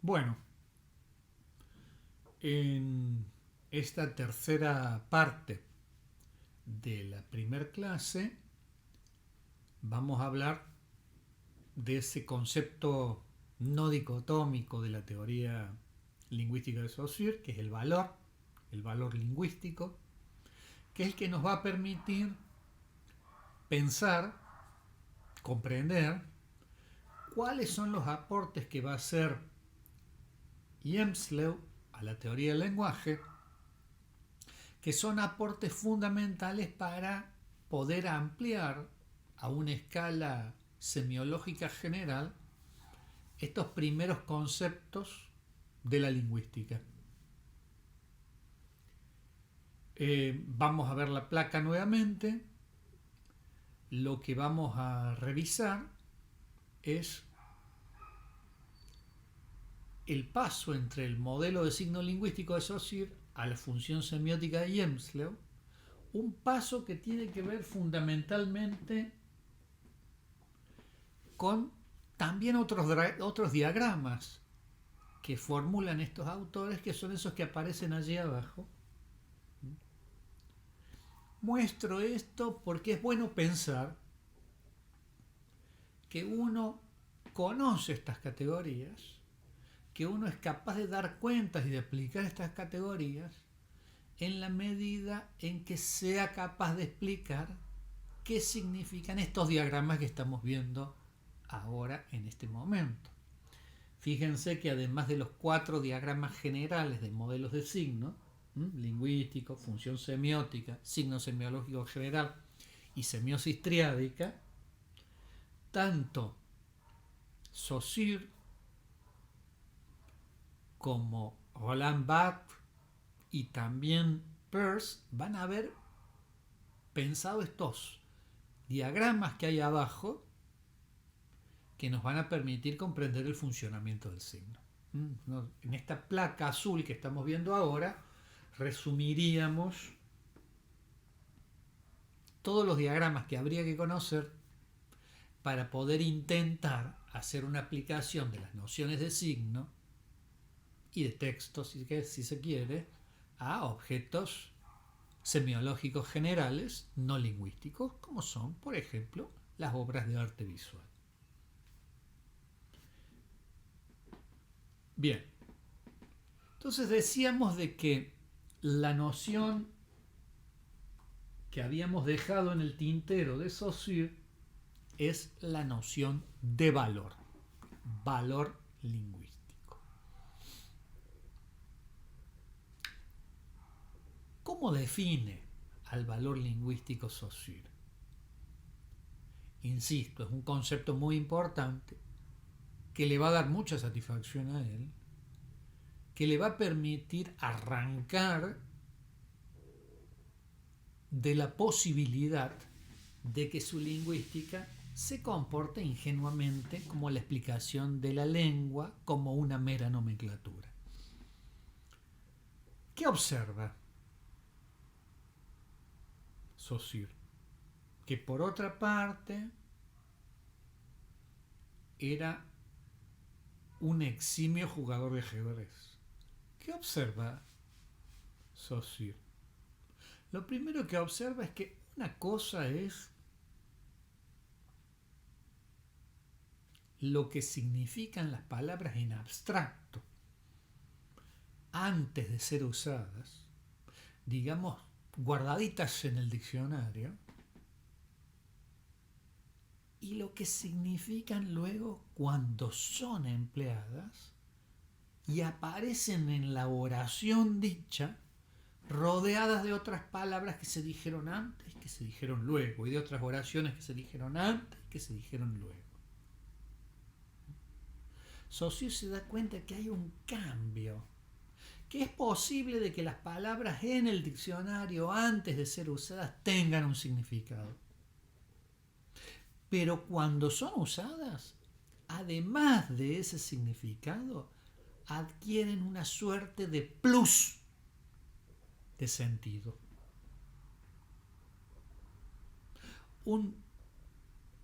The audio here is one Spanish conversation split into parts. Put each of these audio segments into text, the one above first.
Bueno, en esta tercera parte de la primer clase vamos a hablar de ese concepto no dicotómico de la teoría lingüística de Saussure, que es el valor lingüístico, que es el que nos va a permitir pensar, comprender cuáles son los aportes que va a hacer Hjelmslev a la teoría del lenguaje, que son aportes fundamentales para poder ampliar a una escala semiológica general estos primeros conceptos de la lingüística. Vamos a ver la placa nuevamente. Lo que vamos a revisar es el paso entre el modelo de signo lingüístico de Saussure a la función semiótica de Hjelmslev, un paso que tiene que ver fundamentalmente con también otros diagramas que formulan estos autores, que son esos que aparecen allí abajo. Muestro esto porque es bueno pensar que uno conoce estas categorías, que uno es capaz de dar cuentas y de aplicar estas categorías en la medida en que sea capaz de explicar qué significan estos diagramas que estamos viendo ahora en este momento. Fíjense que además de los 4 diagramas generales de modelos de signo, lingüístico, función semiótica, signo semiológico general y semiosis triádica, tanto Saussure como Roland Barthes y también Peirce van a haber pensado estos diagramas que hay abajo que nos van a permitir comprender el funcionamiento del signo. En esta placa azul que estamos viendo ahora resumiríamos todos los diagramas que habría que conocer para poder intentar hacer una aplicación de las nociones de signo y de texto, si se quiere, a objetos semiológicos generales no lingüísticos, como son, por ejemplo, las obras de arte visual. Bien, entonces decíamos de que la noción que habíamos dejado en el tintero de Saussure es la noción de valor, valor lingüístico. ¿Cómo define al valor lingüístico Saussure? Insisto, es un concepto muy importante que le va a dar mucha satisfacción a él, que le va a permitir arrancar de la posibilidad de que su lingüística se comporte ingenuamente como la explicación de la lengua como una mera nomenclatura. ¿Qué observa Saussure? Que por otra parte era un eximio jugador de ajedrez. ¿Qué observa Saussure? Lo primero que observa es que una cosa es lo que significan las palabras en abstracto antes de ser usadas, digamos, guardaditas en el diccionario, y lo que significan luego cuando son empleadas y aparecen en la oración dicha, rodeadas de otras palabras que se dijeron antes, que se dijeron luego, y de otras oraciones que se dijeron antes, que se dijeron luego. Saussure se da cuenta que hay un cambio, que es posible de que las palabras en el diccionario antes de ser usadas tengan un significado. Pero cuando son usadas, además de ese significado, adquieren una suerte de plus de sentido. Un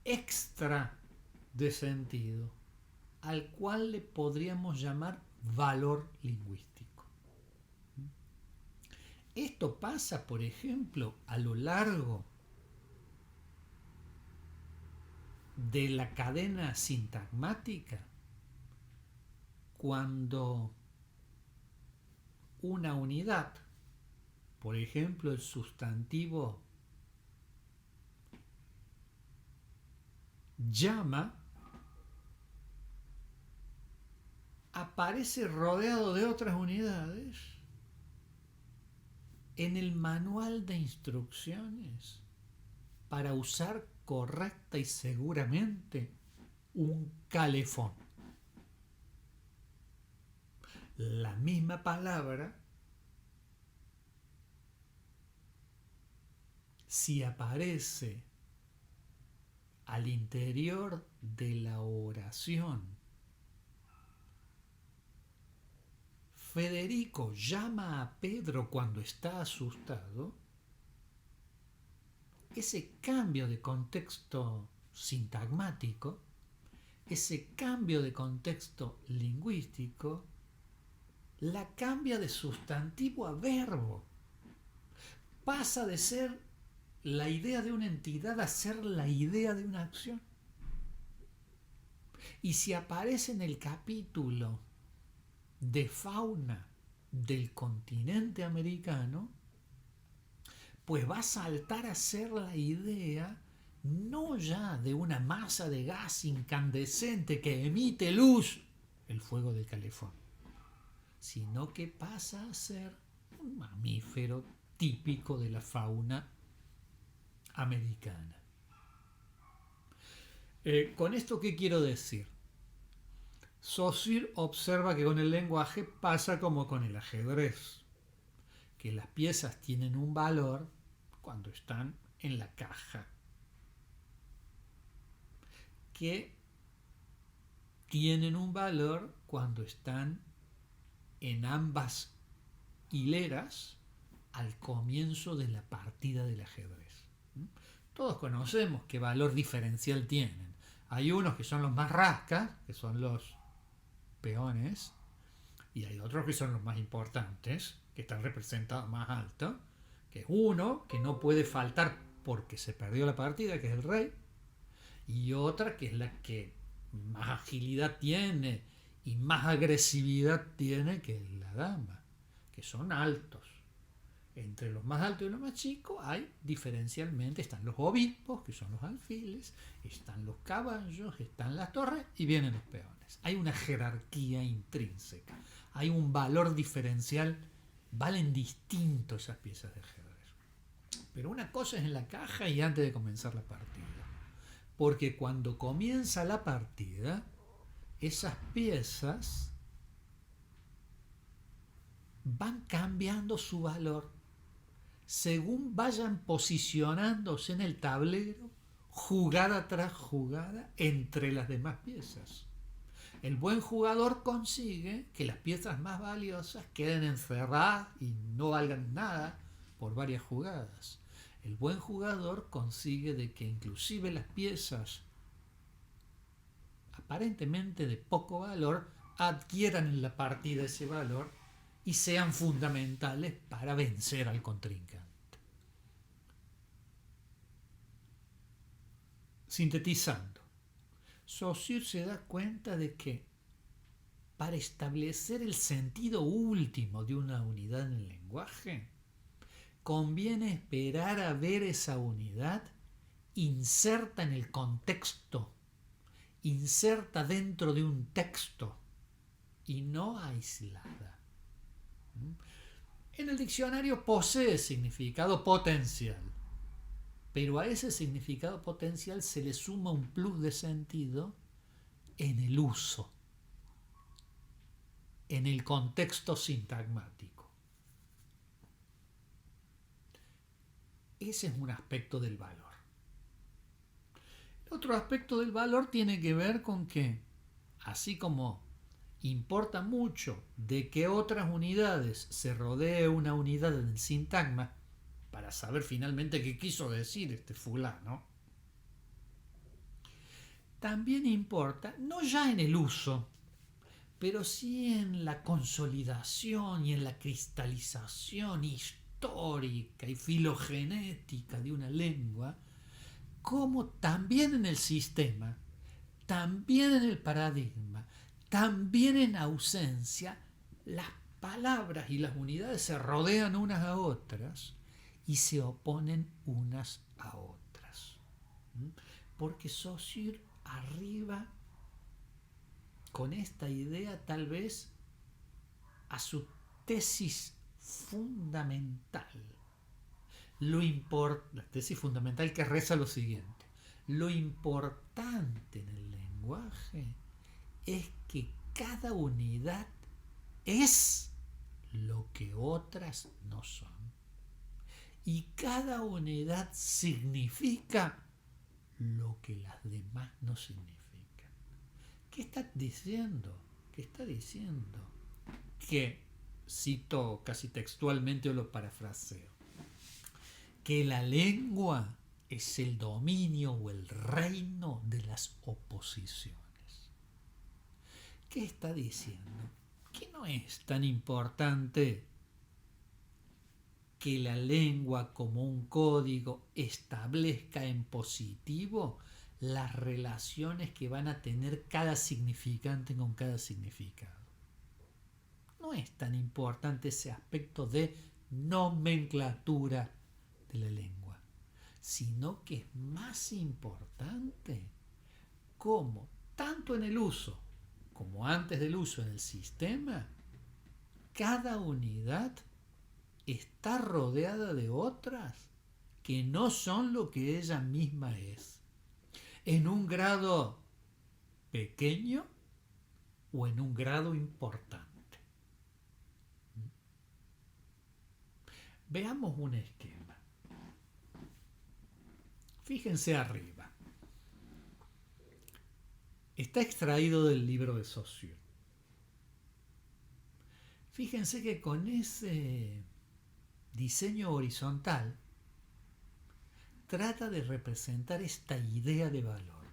extra de sentido al cual le podríamos llamar valor lingüístico. Esto pasa, por ejemplo, a lo largo de la cadena sintagmática, cuando una unidad, por ejemplo el sustantivo llama, aparece rodeado de otras unidades en el manual de instrucciones para usar correcta y seguramente un calefón. La misma palabra, si aparece al interior de la oración, Federico llama a Pedro cuando está asustado, ese cambio de contexto sintagmático, ese cambio de contexto lingüístico, la cambia de sustantivo a verbo. Pasa de ser la idea de una entidad a ser la idea de una acción. Y si aparece en el capítulo de fauna del continente americano, pues va a saltar a ser la idea no ya de una masa de gas incandescente que emite luz, el fuego del calefón, sino que pasa a ser un mamífero típico de la fauna americana. ¿Con esto qué quiero decir? Saussure observa que con el lenguaje pasa como con el ajedrez, que las piezas tienen un valor cuando están en la caja, que tienen un valor cuando están en ambas hileras al comienzo de la partida del ajedrez. Todos conocemos qué valor diferencial tienen. Hay unos que son los más rascas, que son los peones, y hay otros que son los más importantes, que están representados más alto, que es uno que no puede faltar porque se perdió la partida, que es el rey, y otra que es la que más agilidad tiene y más agresividad tiene, que es la dama, que son altos. Entre los más altos y los más chicos hay diferencialmente, están los obispos, que son los alfiles, están los caballos, están las torres y vienen los peones. Hay una jerarquía intrínseca, hay un valor diferencial, valen distinto esas piezas de ajedrez. Pero una cosa es en la caja y antes de comenzar la partida. Porque cuando comienza la partida, esas piezas van cambiando su valor según vayan posicionándose en el tablero, jugada tras jugada, entre las demás piezas. El buen jugador consigue que las piezas más valiosas queden encerradas y no valgan nada por varias jugadas. El buen jugador consigue de que inclusive las piezas aparentemente de poco valor adquieran en la partida ese valor y sean fundamentales para vencer al contrincante. Sintetizando, Saussure se da cuenta de que para establecer el sentido último de una unidad en el lenguaje, conviene esperar a ver esa unidad inserta en el contexto, inserta dentro de un texto y no aislada. En el diccionario posee significado potencial, pero a ese significado potencial se le suma un plus de sentido en el uso, en el contexto sintagmático. Ese es un aspecto del valor. El otro aspecto del valor tiene que ver con que, así como importa mucho de qué otras unidades se rodee una unidad en el sintagma para saber finalmente qué quiso decir este fulano, también importa, no ya en el uso, pero sí en la consolidación y en la cristalización histórica y filogenética de una lengua, como también en el sistema, también en el paradigma, también en ausencia, las palabras y las unidades se rodean unas a otras y se oponen unas a otras. Porque Saussure arriba con esta idea tal vez a su tesis fundamental. La tesis fundamental que reza lo siguiente: lo importante en el lenguaje es que cada unidad es lo que otras no son. Y cada unidad significa lo que las demás no significan. ¿Qué está diciendo? ¿Qué está diciendo? Que, cito casi textualmente o lo parafraseo, que la lengua es el dominio o el reino de las oposiciones. ¿Qué está diciendo? Que no es tan importante que la lengua como un código establezca en positivo las relaciones que van a tener cada significante con cada significado. No es tan importante ese aspecto de nomenclatura de la lengua, sino que es más importante cómo, tanto en el uso como antes del uso en el sistema, cada unidad está rodeada de otras que no son lo que ella misma es, en un grado pequeño o en un grado importante. Veamos un esquema. Fíjense arriba. Está extraído del libro de Saussure. Fíjense que con ese diseño horizontal trata de representar esta idea de valor.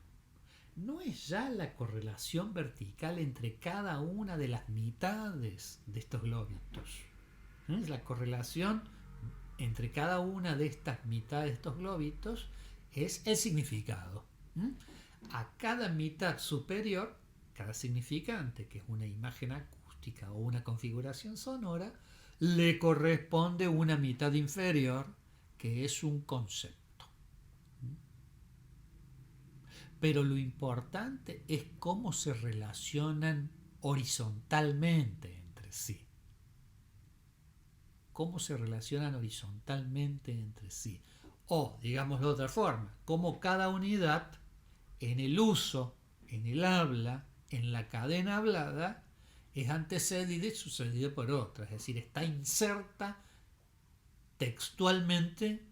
No es ya la correlación vertical entre cada una de las mitades de estos globitos. Es la correlación entre cada una de estas mitades de estos globitos es el significado. A cada mitad superior, cada significante, que es una imagen acústica o una configuración sonora, le corresponde una mitad inferior, que es un concepto. Pero lo importante es cómo se relacionan horizontalmente entre sí. Cómo se relacionan horizontalmente entre sí. O, digámoslo de otra forma, cómo cada unidad en el uso, en el habla, en la cadena hablada, es antecedida y sucedida por otra. Es decir, está inserta textualmente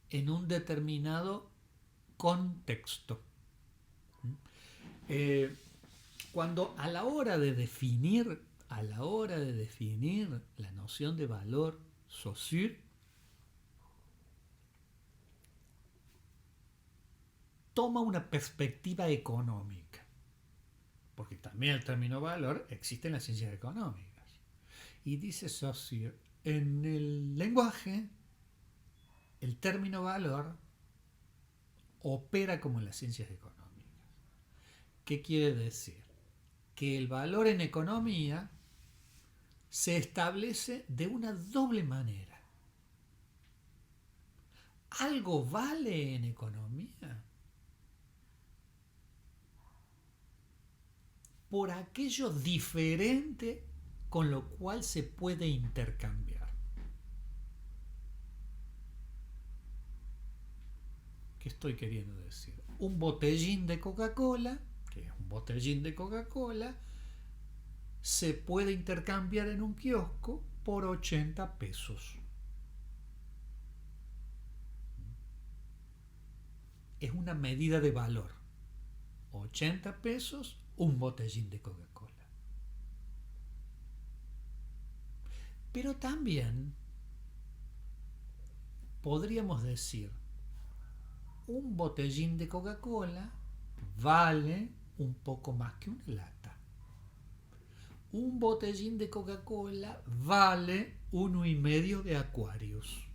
en un determinado contexto. Cuando a la hora de definir la noción de valor, Saussure toma una perspectiva económica, porque también el término valor existe en las ciencias económicas. Y dice Saussure, en el lenguaje, el término valor opera como en las ciencias económicas. ¿Qué quiere decir? Que el valor en economía se establece de una doble manera. ¿Algo vale en economía? Por aquello diferente con lo cual se puede intercambiar. ¿Qué estoy queriendo decir? Un botellín de Coca-Cola, que es un botellín de Coca-Cola, se puede intercambiar en un kiosco por 80 pesos. Es una medida de valor. 80 pesos, un botellín de Coca-Cola. Pero también podríamos decir, un botellín de Coca-Cola vale un poco más que una lata. un botellín de Coca-Cola vale 1,5 de Aquarius.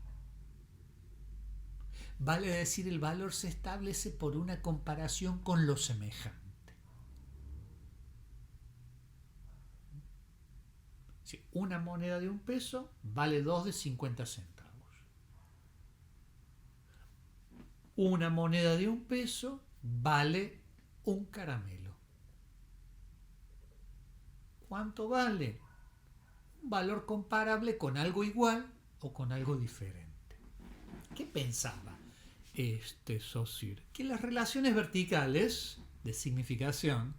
Vale decir, el valor se establece por una comparación con lo semejante. Una moneda de 1 peso vale 2 de 50 centavos. Una moneda de 1 peso vale un caramelo. ¿Cuánto vale? Un valor comparable con algo igual o con algo diferente. ¿Qué pensaba Saussure? Que las relaciones verticales de significación,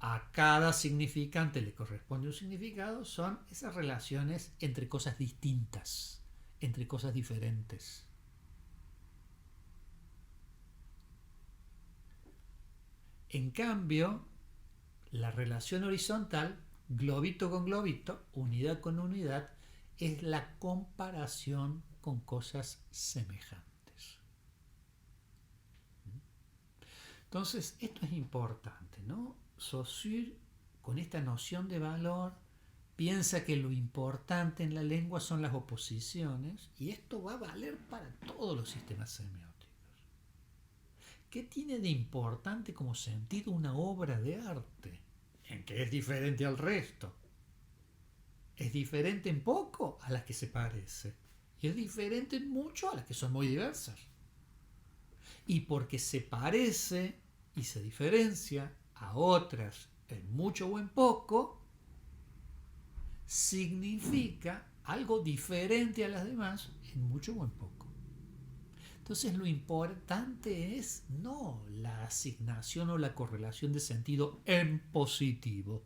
a cada significante le corresponde un significado, son esas relaciones entre cosas distintas, entre cosas diferentes. En cambio, la relación horizontal, globito con globito, unidad con unidad, es la comparación con cosas semejantes. Entonces, esto es importante, ¿no? Saussure, con esta noción de valor, piensa que lo importante en la lengua son las oposiciones, y esto va a valer para todos los sistemas semióticos. ¿Qué tiene de importante como sentido una obra de arte? En que es diferente al resto. Es diferente en poco a las que se parece. Y es diferente en mucho a las que son muy diversas. Y porque se parece y se diferencia a otras en mucho o en poco, significa algo diferente a las demás en mucho o en poco. Entonces lo importante es no la asignación o la correlación de sentido en positivo,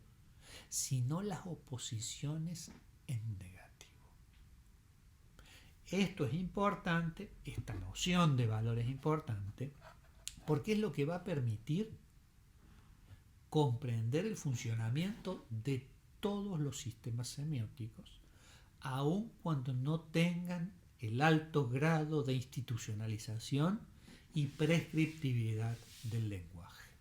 sino las oposiciones en negativo. Esto es importante, esta noción de valor es importante, porque es lo que va a permitir comprender el funcionamiento de todos los sistemas semióticos, aun cuando no tengan el alto grado de institucionalización y prescriptividad del lenguaje.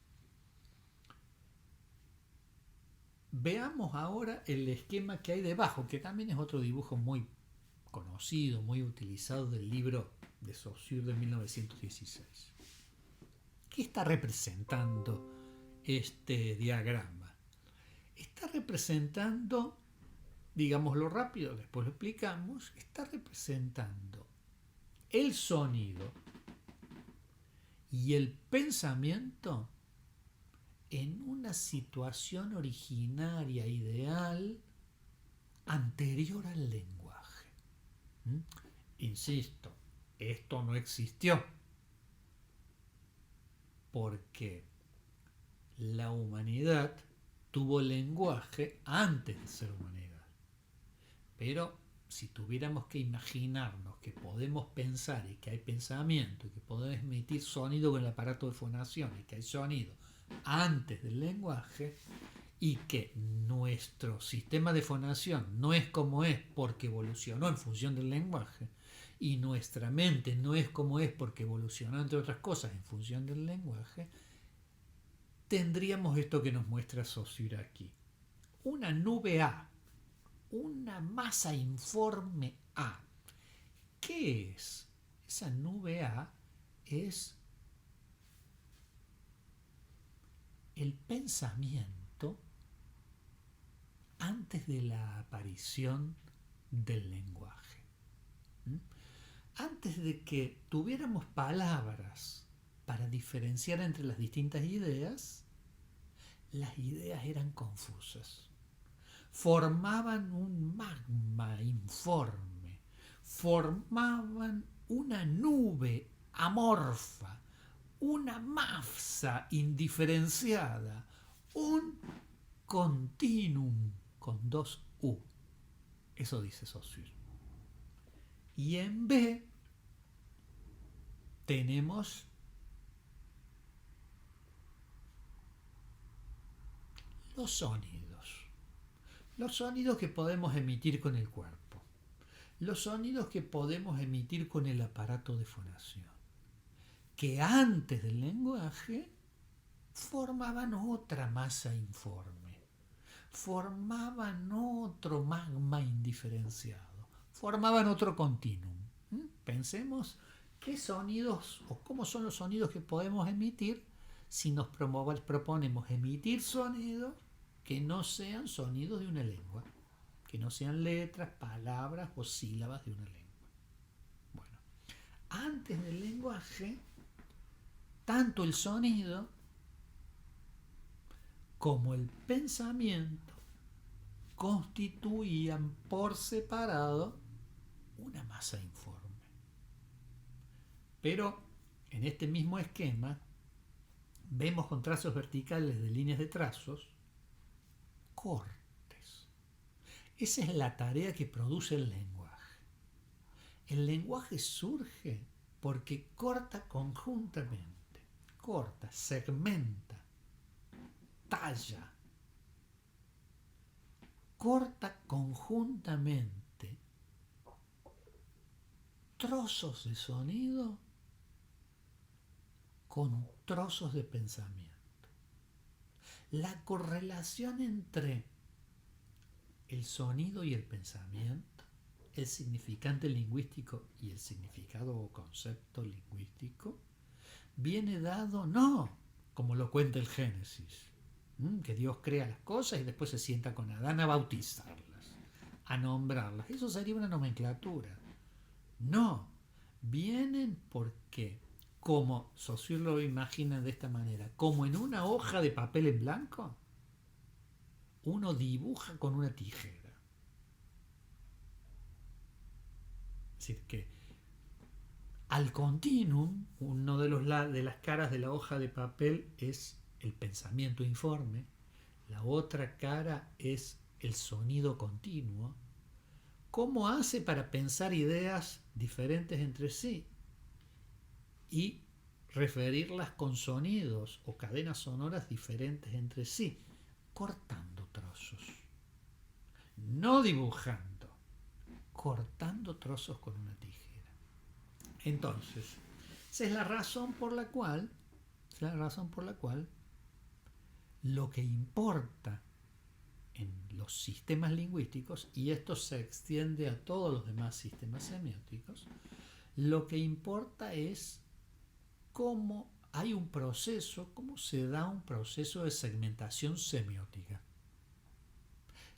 Veamos ahora el esquema que hay debajo, que también es otro dibujo muy conocido, muy utilizado del libro de Saussure de 1916. ¿Qué está representando este diagrama? Está representando, digámoslo rápido, después lo explicamos, está representando el sonido y el pensamiento en una situación originaria, ideal, anterior al lenguaje. Insisto, esto no existió porque la humanidad tuvo lenguaje antes de ser humanidad. Pero si tuviéramos que imaginarnos que podemos pensar y que hay pensamiento y que podemos emitir sonido con el aparato de fonación y que hay sonido antes del lenguaje y que nuestro sistema de fonación no es como es porque evolucionó en función del lenguaje y nuestra mente no es como es porque evolucionó entre otras cosas en función del lenguaje, tendríamos esto que nos muestra Saussure aquí. Una nube A, una masa informe A. ¿Qué es? Esa nube A es el pensamiento antes de la aparición del lenguaje. Antes de que tuviéramos palabras para diferenciar entre las distintas ideas, las ideas eran confusas. Formaban un magma informe, formaban una nube amorfa, una masa indiferenciada, un continuum con 2 U. Eso dice Saussure. Y en B tenemos los sonidos que podemos emitir con el cuerpo, los sonidos que podemos emitir con el aparato de fonación, que antes del lenguaje formaban otra masa informe, formaban otro magma indiferenciado, formaban otro continuum. Pensemos qué sonidos o cómo son los sonidos que podemos emitir si nos proponemos emitir sonidos que no sean sonidos de una lengua, que no sean letras, palabras o sílabas de una lengua. Bueno, antes del lenguaje, tanto el sonido como el pensamiento constituían por separado una masa informe. Pero en este mismo esquema vemos con trazos verticales de líneas de trazos cortes. Esa es la tarea que produce el lenguaje. El lenguaje surge porque corta conjuntamente, corta, segmenta, talla, corta conjuntamente trozos de sonido con trozos de pensamiento. La correlación entre el sonido y el pensamiento, el significante lingüístico y el significado o concepto lingüístico, viene dado no como lo cuenta el Génesis, que Dios crea las cosas y después se sienta con Adán a bautizarlas, a nombrarlas. Eso sería una nomenclatura. No, vienen porque, como Saussure lo imagina de esta manera, como en una hoja de papel en blanco, uno dibuja con una tijera. Es decir, que al continuum, uno de las caras de la hoja de papel es el pensamiento informe, la otra cara es el sonido continuo. ¿Cómo hace para pensar ideas diferentes entre sí y referirlas con sonidos o cadenas sonoras diferentes entre sí? Cortando trozos, no dibujando, cortando trozos con una tijera. Entonces, esa es la razón por la cual lo que importa en los sistemas lingüísticos, y esto se extiende a todos los demás sistemas semióticos, lo que importa es cómo hay un proceso, cómo se da un proceso de segmentación semiótica,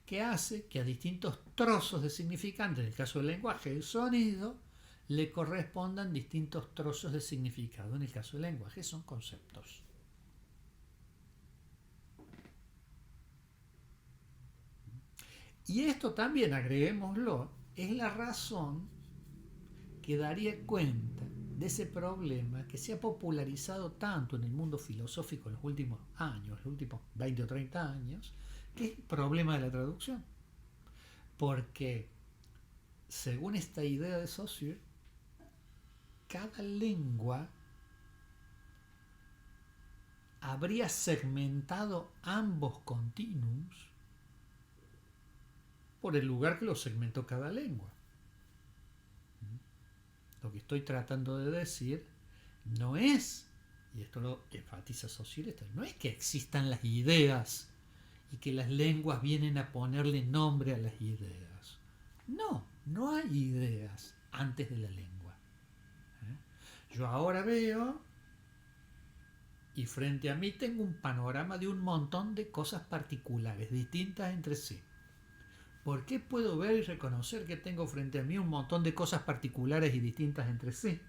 que hace que a distintos trozos de significante, en el caso del lenguaje, el sonido, le correspondan distintos trozos de significado. En el caso del lenguaje son conceptos. Y esto también, agreguémoslo, es la razón que daría cuenta de ese problema que se ha popularizado tanto en el mundo filosófico en los últimos años, los últimos 20 o 30 años, que es el problema de la traducción. Porque, según esta idea de Saussure, cada lengua habría segmentado ambos continuums por el lugar que lo segmentó cada lengua. Lo que estoy tratando de decir no es, y esto lo enfatiza Saussure, no es que existan las ideas y que las lenguas vienen a ponerle nombre a las ideas. No, no hay ideas antes de la lengua. Yo ahora veo y frente a mí tengo un panorama de un montón de cosas particulares, distintas entre sí. ¿Por qué puedo ver y reconocer que tengo frente a mí un montón de cosas particulares y distintas entre sí?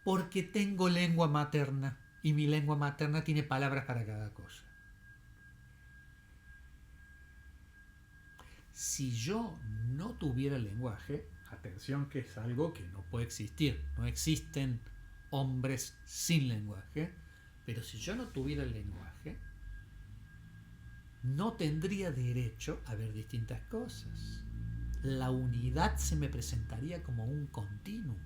Porque tengo lengua materna y mi lengua materna tiene palabras para cada cosa. Si yo no tuviera lenguaje, atención que es algo que no puede existir, no existen hombres sin lenguaje, pero si yo no tuviera el lenguaje, no tendría derecho a ver distintas cosas. La unidad se me presentaría como un continuum.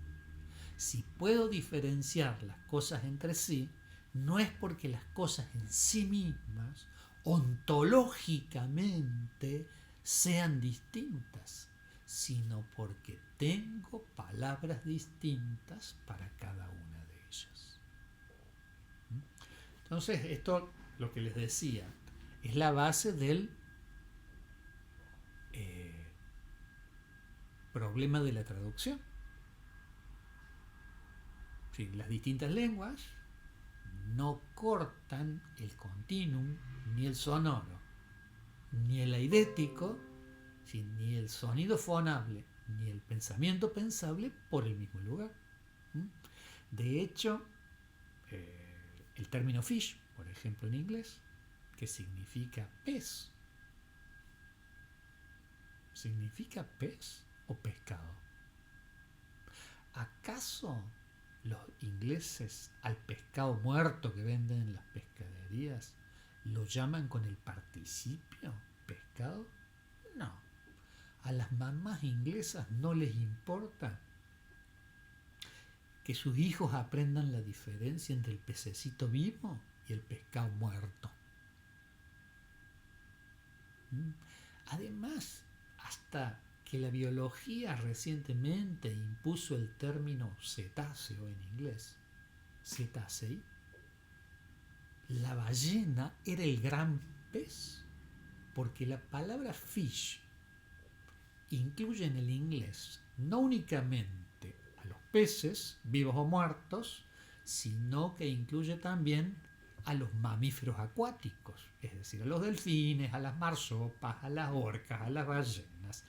Si puedo diferenciar las cosas entre sí, no es porque las cosas en sí mismas, ontológicamente, sean distintas, sino porque tengo palabras distintas para cada una de ellas. Entonces, esto, lo que les decía, es la base del problema de la traducción. Sí, las distintas lenguas no cortan el continuum, ni el sonoro, ni el eidético, sí, ni el sonido fonable, ni el pensamiento pensable por el mismo lugar. De hecho, el término fish, por ejemplo en inglés, que significa pez, ¿significa pez o pescado? ¿Acaso los ingleses al pescado muerto que venden en las pescaderías lo llaman con el participio pescado? No. A las mamás inglesas no les importa que sus hijos aprendan la diferencia entre el pececito vivo y el pescado muerto. Además, hasta que la biología recientemente impuso el término cetáceo en inglés, cetacei, la ballena era el gran pez, porque la palabra fish incluye en el inglés no únicamente a los peces, vivos o muertos, sino que incluye también a los mamíferos acuáticos, es decir, a los delfines, a las marsopas, a las orcas, a las ballenas,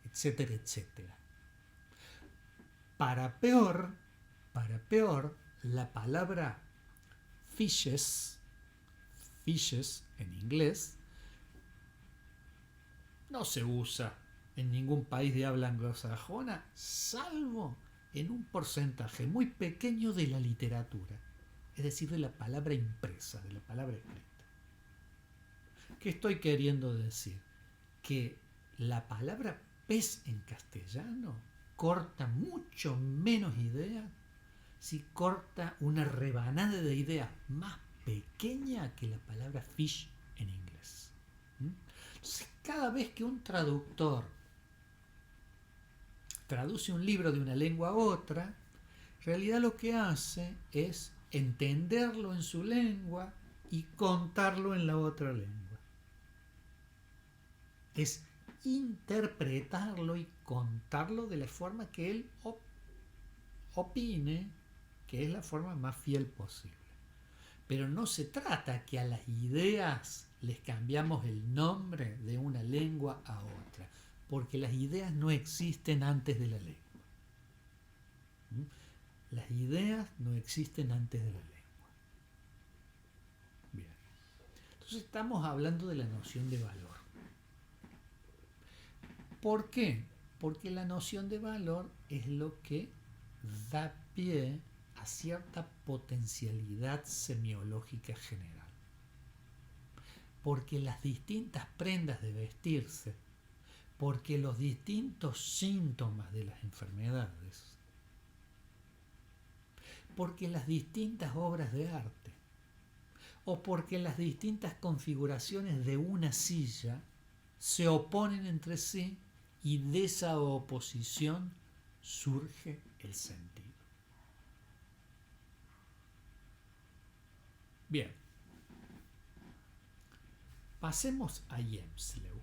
etcétera, etcétera. Para peor, la palabra fishes en inglés, no se usa en ningún país de habla anglosajona, salvo en un porcentaje muy pequeño de la literatura, es decir, de la palabra impresa, de la palabra escrita. ¿Qué estoy queriendo decir? Que la palabra pez en castellano corta mucho menos ideas si corta una rebanada de ideas más pequeña que la palabra fish en inglés. Entonces, cada vez que un traductor traduce un libro de una lengua a otra, en realidad lo que hace es entenderlo en su lengua y contarlo en la otra lengua. Es interpretarlo y contarlo de la forma que él opine que es la forma más fiel posible. Pero no se trata que a las ideas les cambiamos el nombre de una lengua a otra, porque las ideas no existen antes de la lengua. Las ideas no existen antes de la lengua. Bien. Entonces estamos hablando de la noción de valor. ¿Por qué? Porque la noción de valor es lo que da pie a cierta potencialidad semiológica general. Porque las distintas prendas de vestirse, porque los distintos síntomas de las enfermedades, porque las distintas obras de arte, o porque las distintas configuraciones de una silla se oponen entre sí y de esa oposición surge el sentido. Bien, pasemos a Hjelmslew.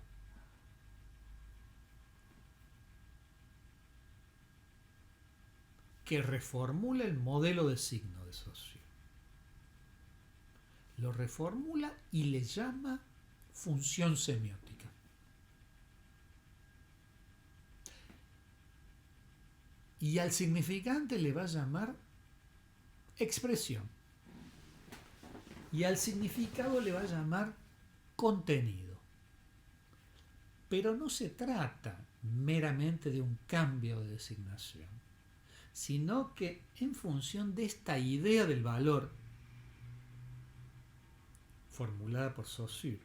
Que reformula el modelo de signo de Saussure. Lo reformula y le llama función semiótica. Y al significante le va a llamar expresión. Y al significado le va a llamar contenido. Pero no se trata meramente de un cambio de designación, sino que en función de esta idea del valor formulada por Saussure,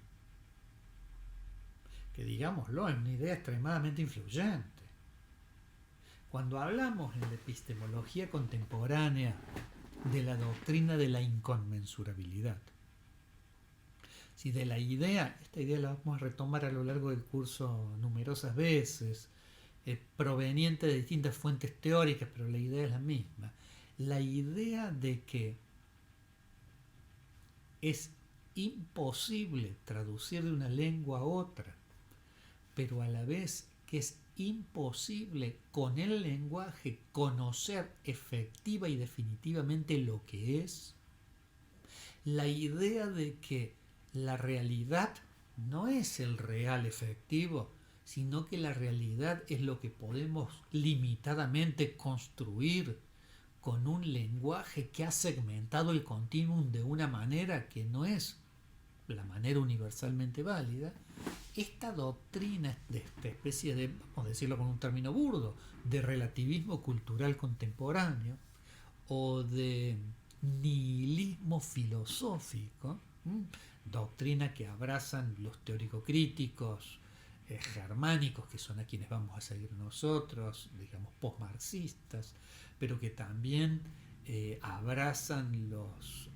que digámoslo, es una idea extremadamente influyente. Cuando hablamos en la epistemología contemporánea de la doctrina de la inconmensurabilidad, si de la idea, esta idea la vamos a retomar a lo largo del curso numerosas veces, proveniente de distintas fuentes teóricas, pero la idea es la misma. La idea de que es imposible traducir de una lengua a otra, pero a la vez que es imposible con el lenguaje conocer efectiva y definitivamente lo que es, la idea de que la realidad no es el real efectivo, sino que la realidad es lo que podemos limitadamente construir con un lenguaje que ha segmentado el continuum de una manera que no es la manera universalmente válida. Esta doctrina de esta especie de, vamos a decirlo con un término burdo, de relativismo cultural contemporáneo o de nihilismo filosófico, doctrina que abrazan los teórico-críticos germánicos, que son a quienes vamos a seguir nosotros, digamos postmarxistas, pero que también abrazan los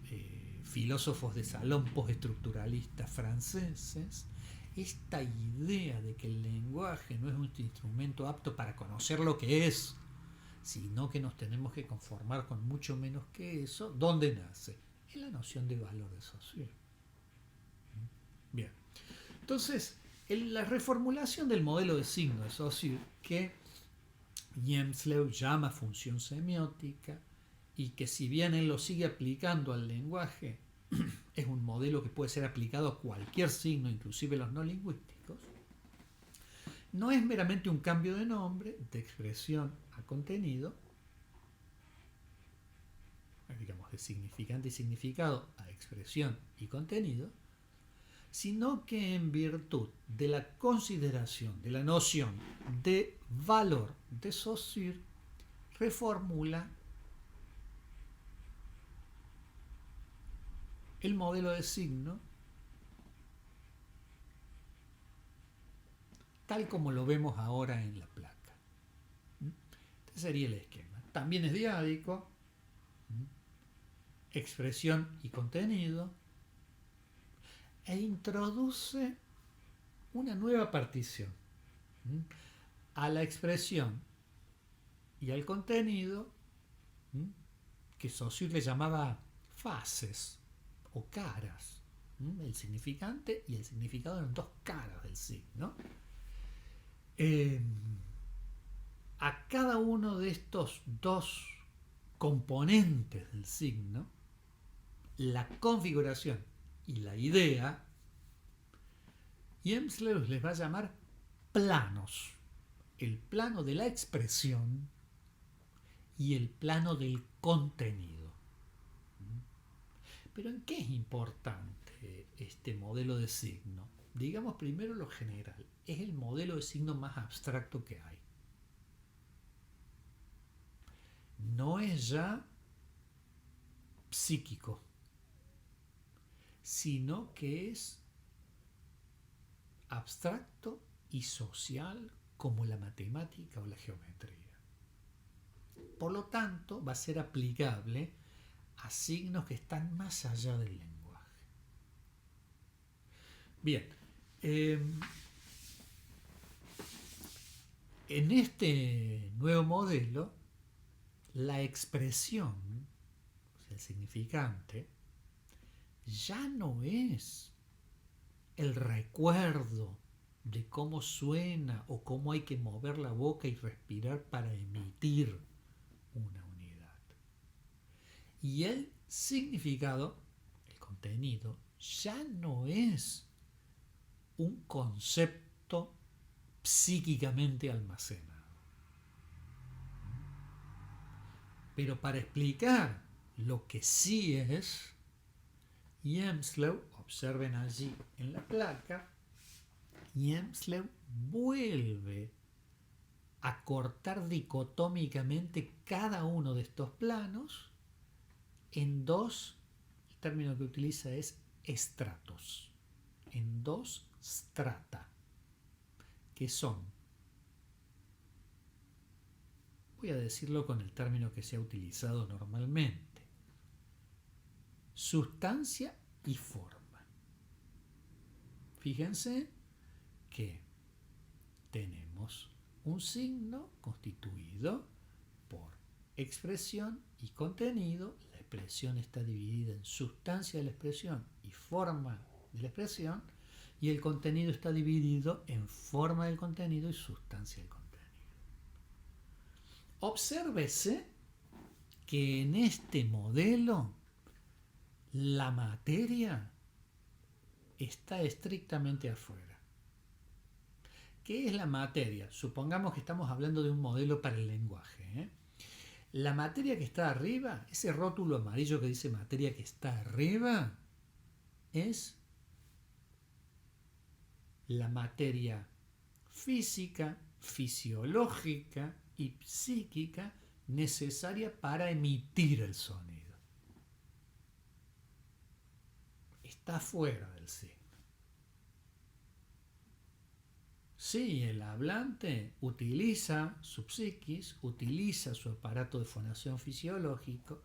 filósofos de salón postestructuralistas franceses. Esta idea de que el lenguaje no es un instrumento apto para conocer lo que es, sino que nos tenemos que conformar con mucho menos que eso, ¿dónde nace? En la noción de valor de Saussure. Bien, entonces, la reformulación del modelo de signo de Saussure, que Hjelmslev llama función semiótica, y que si bien él lo sigue aplicando al lenguaje, es un modelo que puede ser aplicado a cualquier signo, inclusive los no lingüísticos, no es meramente un cambio de nombre, de expresión a contenido, digamos de significante y significado a expresión y contenido, sino que en virtud de la consideración de la noción de valor de Saussure, reformula el modelo de signo tal como lo vemos ahora en la placa. Este sería el esquema. También es diádico, expresión y contenido, e introduce una nueva partición. A la expresión y al contenido, que Saussure le llamaba fases o caras. El significante y el significado eran dos caras del signo. A cada uno de estos dos componentes del signo, la configuración y la idea, Hjelmslev les va a llamar planos. El plano de la expresión y el plano del contenido. Pero ¿en qué es importante este modelo de signo? Digamos primero lo general. Es el modelo de signo más abstracto que hay. No es ya psíquico, sino que es abstracto y social como la matemática o la geometría. Por lo tanto, va a ser aplicable a signos que están más allá del lenguaje. Bien, en este nuevo modelo, la expresión, el significante, ya no es el recuerdo de cómo suena o cómo hay que mover la boca y respirar para emitir una unidad. Y el significado, el contenido, ya no es un concepto psíquicamente almacenado. Pero para explicar lo que sí es, Hjelmslev, observen allí en la placa, Hjelmslev vuelve a cortar dicotómicamente cada uno de estos planos en dos, el término que utiliza es estratos, en dos strata, que son, voy a decirlo con el término que se ha utilizado normalmente, sustancia y forma. Fíjense que tenemos un signo constituido por expresión y contenido. La expresión está dividida en sustancia de la expresión y forma de la expresión, y el contenido está dividido en forma del contenido y sustancia del contenido. Obsérvese que en este modelo la materia está estrictamente afuera. ¿Qué es la materia? Supongamos que estamos hablando de un modelo para el lenguaje, ¿eh? La materia que está arriba, ese rótulo amarillo que dice materia que está arriba, es la materia física, fisiológica y psíquica necesaria para emitir el sonido. Está fuera del signo. Sí, el hablante utiliza su psiquis, utiliza su aparato de fonación fisiológico,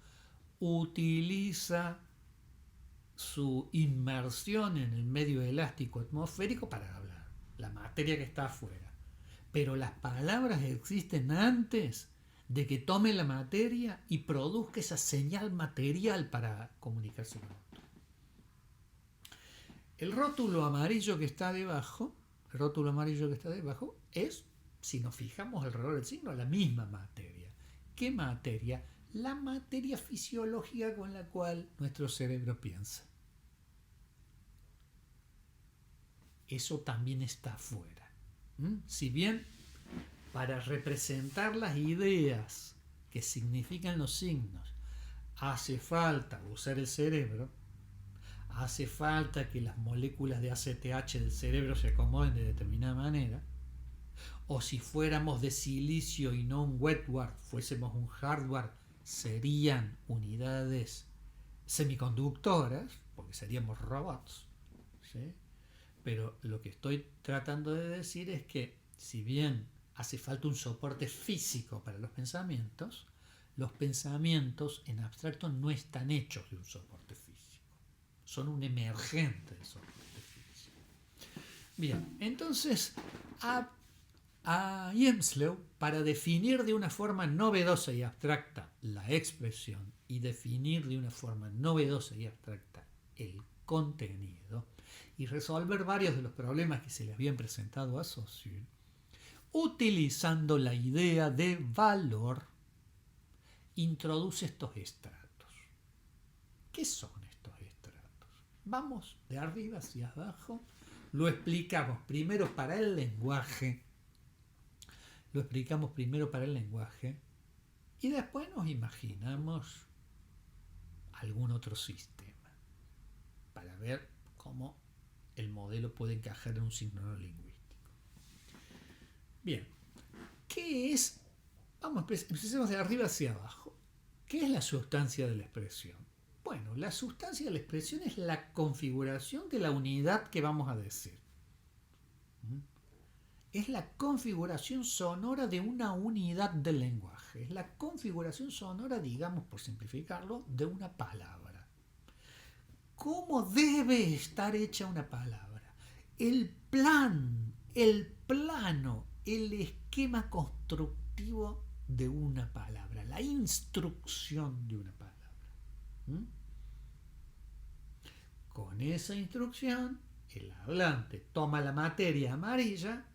utiliza su inmersión en el medio elástico atmosférico para hablar, la materia que está afuera. Pero las palabras existen antes de que tome la materia y produzca esa señal material para comunicarse con otro. El rótulo amarillo que está debajo es, si nos fijamos alrededor del signo, la misma materia. ¿Qué materia? La materia fisiológica con la cual nuestro cerebro piensa. Eso también está afuera. Si bien para representar las ideas que significan los signos hace falta usar el cerebro, hace falta que las moléculas de ACTH del cerebro se acomoden de determinada manera, o si fuéramos de silicio y no un wetware, fuésemos un hardware, serían unidades semiconductoras, porque seríamos robots, ¿sí? Pero lo que estoy tratando de decir es que si bien hace falta un soporte físico para los pensamientos en abstracto no están hechos de un soporte físico. Son un emergente del soporte físico. Bien, entonces a Hjelmslev, para definir de una forma novedosa y abstracta la expresión y definir de una forma novedosa y abstracta el contenido y resolver varios de los problemas que se le habían presentado a Saussure, utilizando la idea de valor, introduce estos estratos. ¿Qué son estos estratos? Vamos de arriba hacia abajo, lo explicamos primero para el lenguaje, y después nos imaginamos algún otro sistema para ver cómo el modelo puede encajar en un signo no lingüístico. Bien, ¿qué es? Empecemos de arriba hacia abajo. ¿Qué es la sustancia de la expresión? Bueno, la sustancia de la expresión es la configuración de la unidad que vamos a decir. Es la configuración sonora de una unidad del lenguaje. Es la configuración sonora, digamos, por simplificarlo, de una palabra. ¿Cómo debe estar hecha una palabra? El plano, el esquema constructivo de una palabra, la instrucción de una palabra. Con esa instrucción, el hablante toma la materia amarilla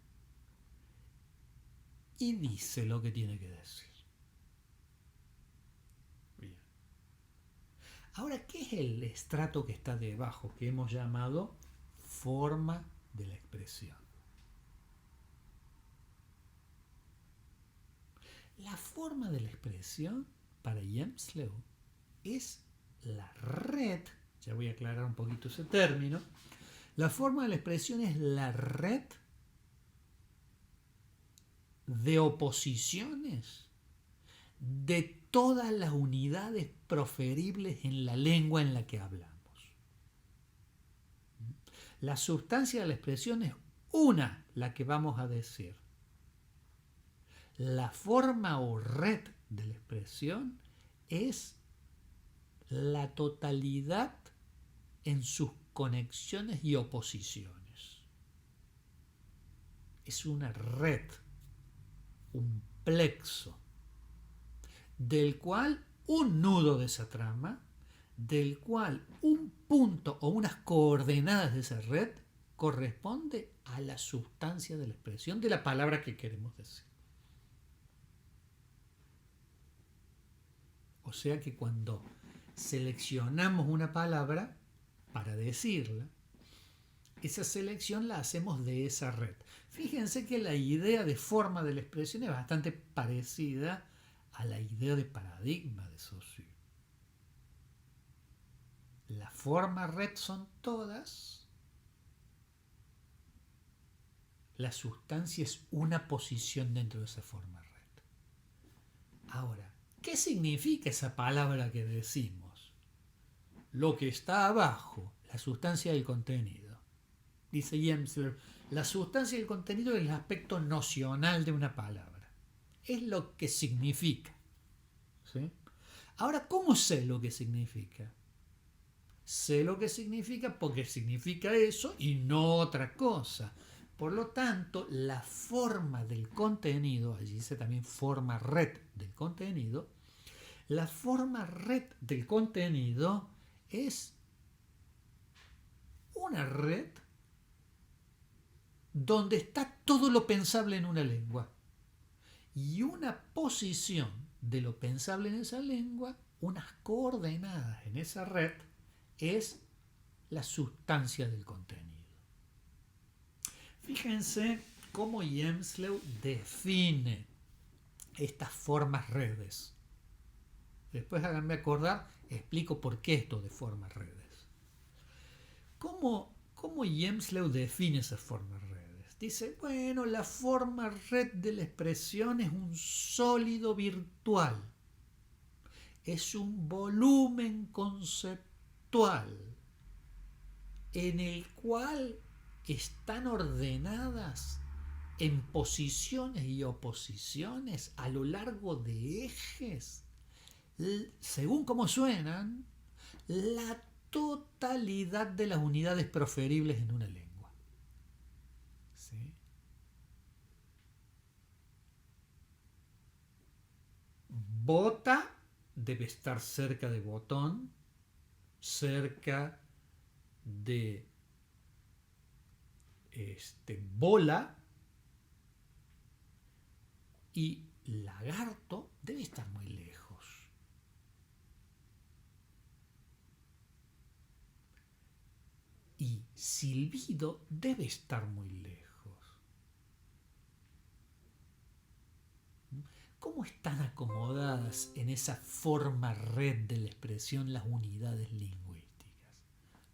y dice lo que tiene que decir. Bien. Ahora, ¿qué es el estrato que está debajo, que hemos llamado forma de la expresión? La forma de la expresión para Hjelmslev es la red, ya voy a aclarar un poquito ese término, la forma de la expresión es la red de oposiciones de todas las unidades proferibles en la lengua en la que hablamos. La sustancia de la expresión es una, la que vamos a decir. La forma o red de la expresión es la totalidad en sus conexiones y oposiciones. Es una red, un plexo, del cual un nudo de esa trama, del cual un punto o unas coordenadas de esa red corresponde a la sustancia de la expresión de la palabra que queremos decir. O sea que cuando seleccionamos una palabra para decirla, esa selección la hacemos de esa red. Fíjense que la idea de forma de la expresión es bastante parecida a la idea de paradigma de Saussure. La forma red son todas, la sustancia es una posición dentro de esa forma red. Ahora, ¿qué significa esa palabra que decimos? Lo que está abajo, la sustancia del contenido. Dice Jemsler, la sustancia del contenido es el aspecto nocional de una palabra. Es lo que significa. ¿Sí? Ahora, ¿cómo sé lo que significa? Sé lo que significa porque significa eso y no otra cosa. Por lo tanto, la forma del contenido, allí dice también forma red del contenido, la forma red del contenido es una red donde está todo lo pensable en una lengua y una posición de lo pensable en esa lengua, unas coordenadas en esa red, es la sustancia del contenido. Fíjense cómo Jemsler define estas formas redes. Después háganme acordar, explico por qué esto de formas redes. ¿Cómo Jemsler define esas formas redes? Dice, bueno, la forma red de la expresión es un sólido virtual, es un volumen conceptual en el cual están ordenadas en posiciones y oposiciones a lo largo de ejes, según cómo suenan, la totalidad de las unidades proferibles en una lengua. ¿Sí? Bota debe estar cerca de botón, cerca de bola, y lagarto debe estar muy lejos. Y silbido debe estar muy lejos. ¿Cómo están acomodadas en esa forma red de la expresión las unidades lingüísticas?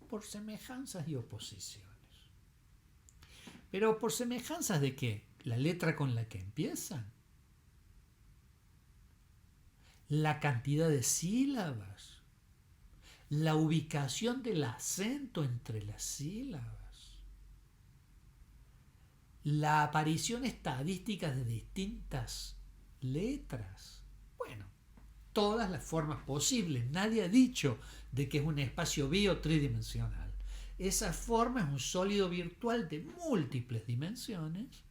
Por semejanzas y oposiciones. ¿Pero por semejanzas de qué? ¿La letra con la que empiezan? ¿La cantidad de sílabas? ¿La ubicación del acento entre las sílabas? ¿La aparición estadística de distintas letras? Bueno, todas las formas posibles. Nadie ha dicho de que es un espacio tridimensional. Esa forma es un sólido virtual de múltiples dimensiones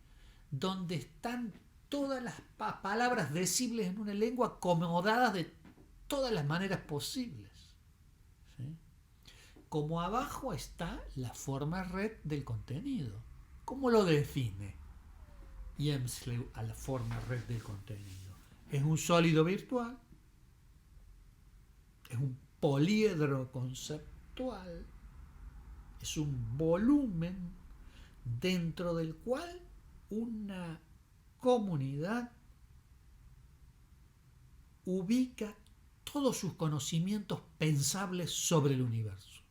donde están todas las palabras decibles en una lengua acomodadas de todas las maneras posibles. ¿Sí? Como abajo está la forma red del contenido. ¿Cómo lo define Jemsler a la forma red del contenido? Es un sólido virtual, es un poliedro conceptual, es un volumen dentro del cual una comunidad ubica todos sus conocimientos pensables sobre el universo.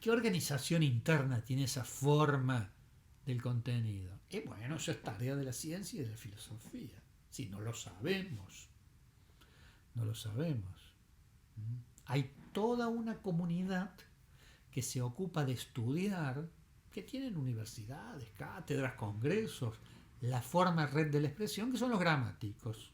¿Qué organización interna tiene esa forma del contenido? Y bueno, eso es tarea de la ciencia y de la filosofía. Si no lo sabemos, no lo sabemos. Hay toda una comunidad que se ocupa de estudiar, que tienen universidades, cátedras, congresos, la forma red de la expresión, que son los gramáticos.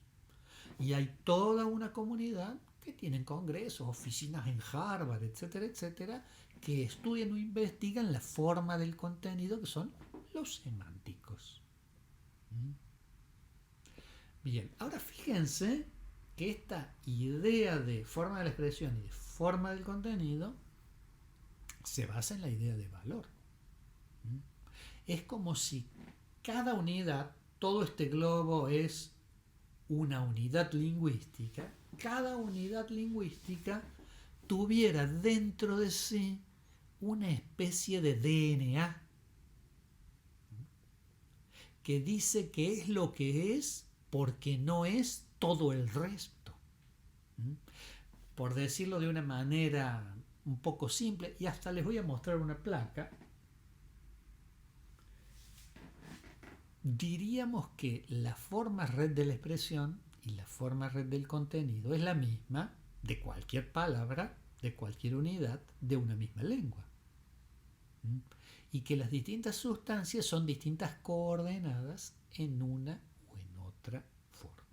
Y hay toda una comunidad que tienen congresos, oficinas en Harvard, etcétera, etcétera, que estudian o investigan la forma del contenido, que son los semánticos. Bien, ahora fíjense que esta idea de forma de la expresión y de forma del contenido se basa en la idea de valor. Es como si cada unidad, todo este globo es una unidad lingüística, cada unidad lingüística tuviera dentro de sí una especie de DNA que dice que es lo que es porque no es todo el resto. Por decirlo de una manera un poco simple, y hasta les voy a mostrar una placa, diríamos que la forma red de la expresión y la forma red del contenido es la misma de cualquier palabra, de cualquier unidad, de una misma lengua. Y que las distintas sustancias son distintas coordenadas en una o en otra forma.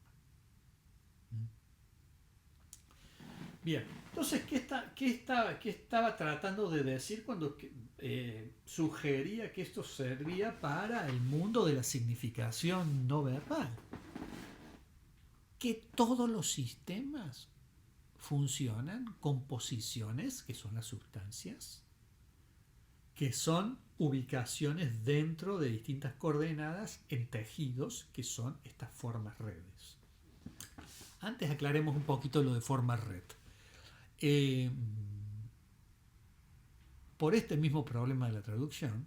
Bien, entonces, ¿qué estaba tratando de decir cuando sugería que esto servía para el mundo de la significación no verbal? Que todos los sistemas funcionan con posiciones, que son las sustancias, que son ubicaciones dentro de distintas coordenadas en tejidos, que son estas formas redes. Antes aclaremos un poquito lo de forma red. Por este mismo problema de la traducción,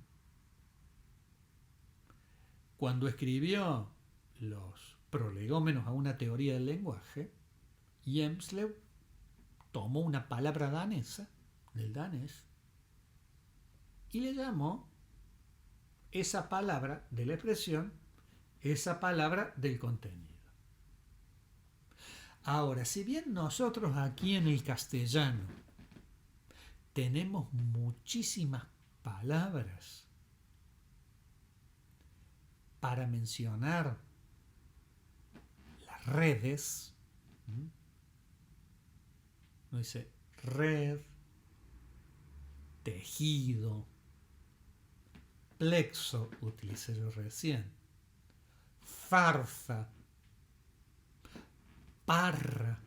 cuando escribió los prolegómenos a una teoría del lenguaje, Hjelmslev tomó una palabra danesa, del danés, y le llamó esa palabra de la expresión, esa palabra del contenido. Ahora, si bien nosotros aquí en el castellano tenemos muchísimas palabras para mencionar las redes, ¿no? Dice red, tejido, plexo, utilicé yo recién, farsa, parra,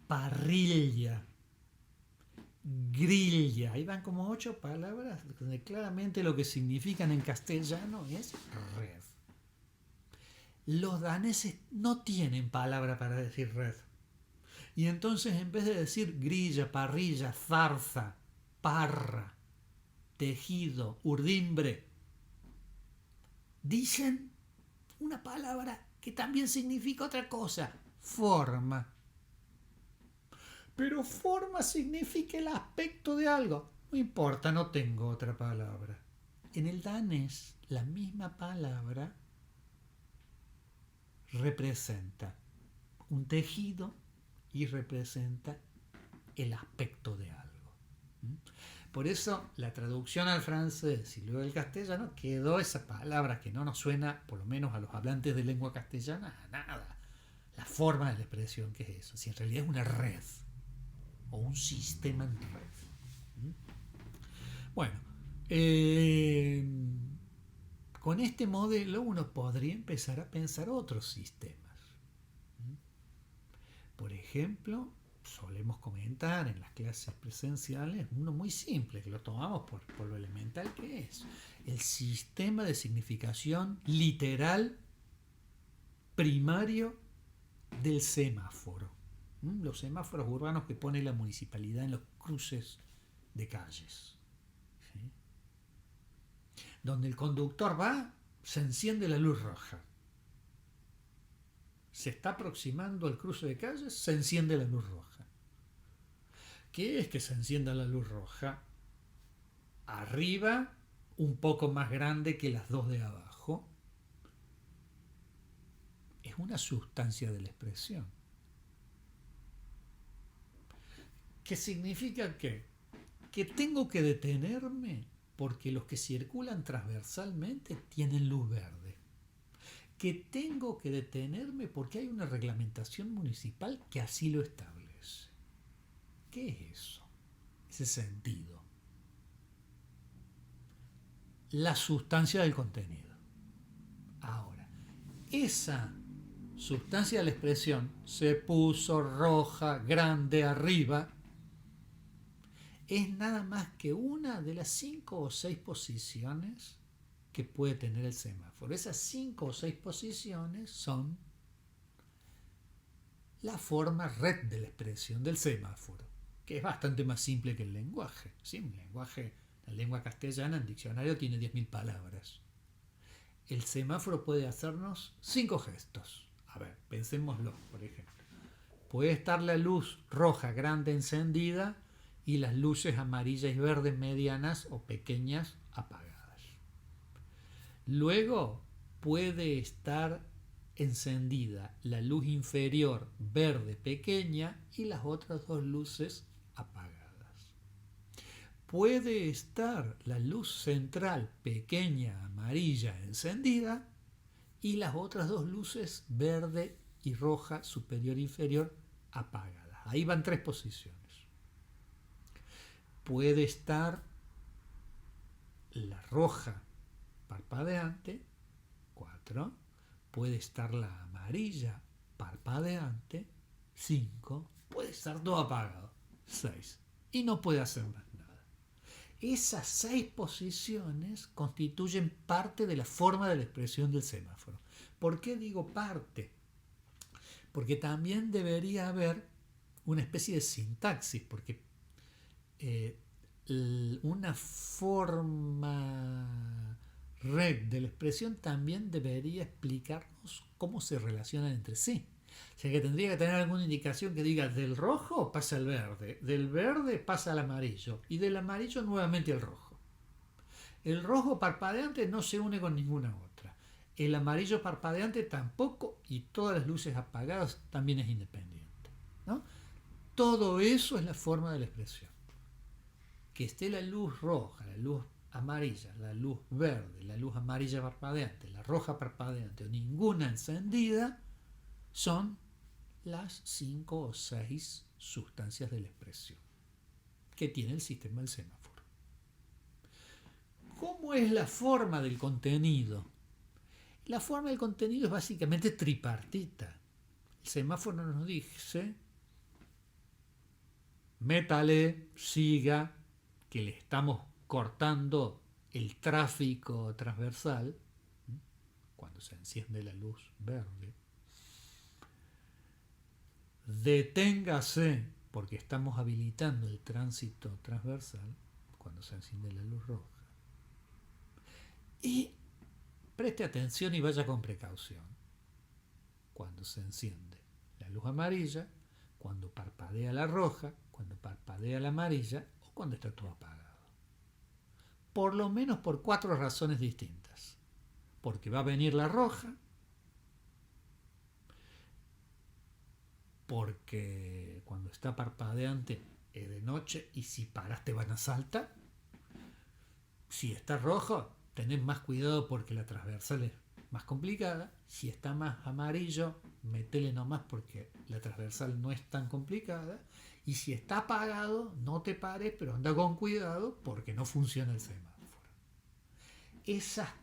parrilla, grilla. Ahí van como 8 palabras donde claramente lo que significan en castellano es red. Los daneses no tienen palabra para decir red. Y entonces, en vez de decir grilla, parrilla, zarza, parra, tejido, urdimbre, dicen una palabra que también significa otra cosa, forma. Pero forma significa el aspecto de algo. No importa, no tengo otra palabra. En el danés, la misma palabra representa un tejido y representa el aspecto de algo. Por eso la traducción al francés y luego al castellano quedó esa palabra que no nos suena, por lo menos a los hablantes de lengua castellana, a nada. La forma de la expresión que es eso. Si en realidad es una red o un sistema en red. Bueno, con este modelo uno podría empezar a pensar otros sistemas. Por ejemplo, solemos comentar en las clases presenciales uno muy simple, que lo tomamos por lo elemental que es. El sistema de significación literal primario del semáforo. Los semáforos urbanos que pone la municipalidad en los cruces de calles. ¿Sí? Donde el conductor va, se enciende la luz roja. Se está aproximando al cruce de calles, se enciende la luz roja. ¿Qué es que se encienda la luz roja? Arriba, un poco más grande que las dos de abajo. Es una sustancia de la expresión. ¿Qué significa qué? Que tengo que detenerme porque los que circulan transversalmente tienen luz verde. Que tengo que detenerme porque hay una reglamentación municipal que así lo establece. ¿Qué es eso? Ese sentido. La sustancia del contenido. Ahora, esa sustancia de la expresión se puso roja, grande, arriba, es nada más que una de las 5 o 6 posiciones que puede tener el semáforo. Esas 5 o 6 posiciones son la forma red de la expresión del semáforo, que es bastante más simple que el lenguaje. Sí, un lenguaje, la lengua castellana en diccionario tiene 10.000 palabras. El semáforo puede hacernos 5 gestos. A ver, pensémoslo, por ejemplo. Puede estar la luz roja grande encendida y las luces amarillas y verdes medianas o pequeñas apagadas. Luego puede estar encendida la luz inferior verde pequeña y las otras dos luces apagadas. Puede estar la luz central pequeña amarilla encendida y las otras dos luces verde y roja superior e inferior apagadas. Ahí van 3 posiciones. Puede estar la roja parpadeante, 4. Puede estar la amarilla parpadeante, 5. Puede estar todo apagado, 6. Y no puede hacer más nada. Esas 6 posiciones constituyen parte de la forma de la expresión del semáforo. ¿Por qué digo parte? Porque también debería haber una especie de sintaxis, porque una forma red de la expresión también debería explicarnos cómo se relacionan entre sí. O sea que tendría que tener alguna indicación que diga del rojo pasa al verde, del verde pasa al amarillo y del amarillo nuevamente al rojo. El rojo parpadeante no se une con ninguna otra. El amarillo parpadeante tampoco y todas las luces apagadas también es independiente, ¿no? Todo eso es la forma de la expresión. Que esté la luz roja, la luz amarilla, la luz verde, la luz amarilla parpadeante, la roja parpadeante o ninguna encendida son las 5 o 6 sustancias de la expresión que tiene el sistema del semáforo. ¿Cómo es la forma del contenido? La forma del contenido es básicamente tripartita. El semáforo nos dice: métale, siga, que le estamos cortando el tráfico transversal cuando se enciende la luz verde. Deténgase porque estamos habilitando el tránsito transversal cuando se enciende la luz roja. Y preste atención y vaya con precaución cuando se enciende la luz amarilla, cuando parpadea la roja, cuando parpadea la amarilla o cuando está todo apagado. Por lo menos por 4 razones distintas. Porque va a venir la roja, porque cuando está parpadeante es de noche y si paras te van a saltar. Si está rojo, tenés más cuidado porque la transversal es más complicada. Si está más amarillo, metele nomás porque la transversal no es tan complicada. Y si está apagado, no te pares, pero anda con cuidado porque no funciona el semáforo.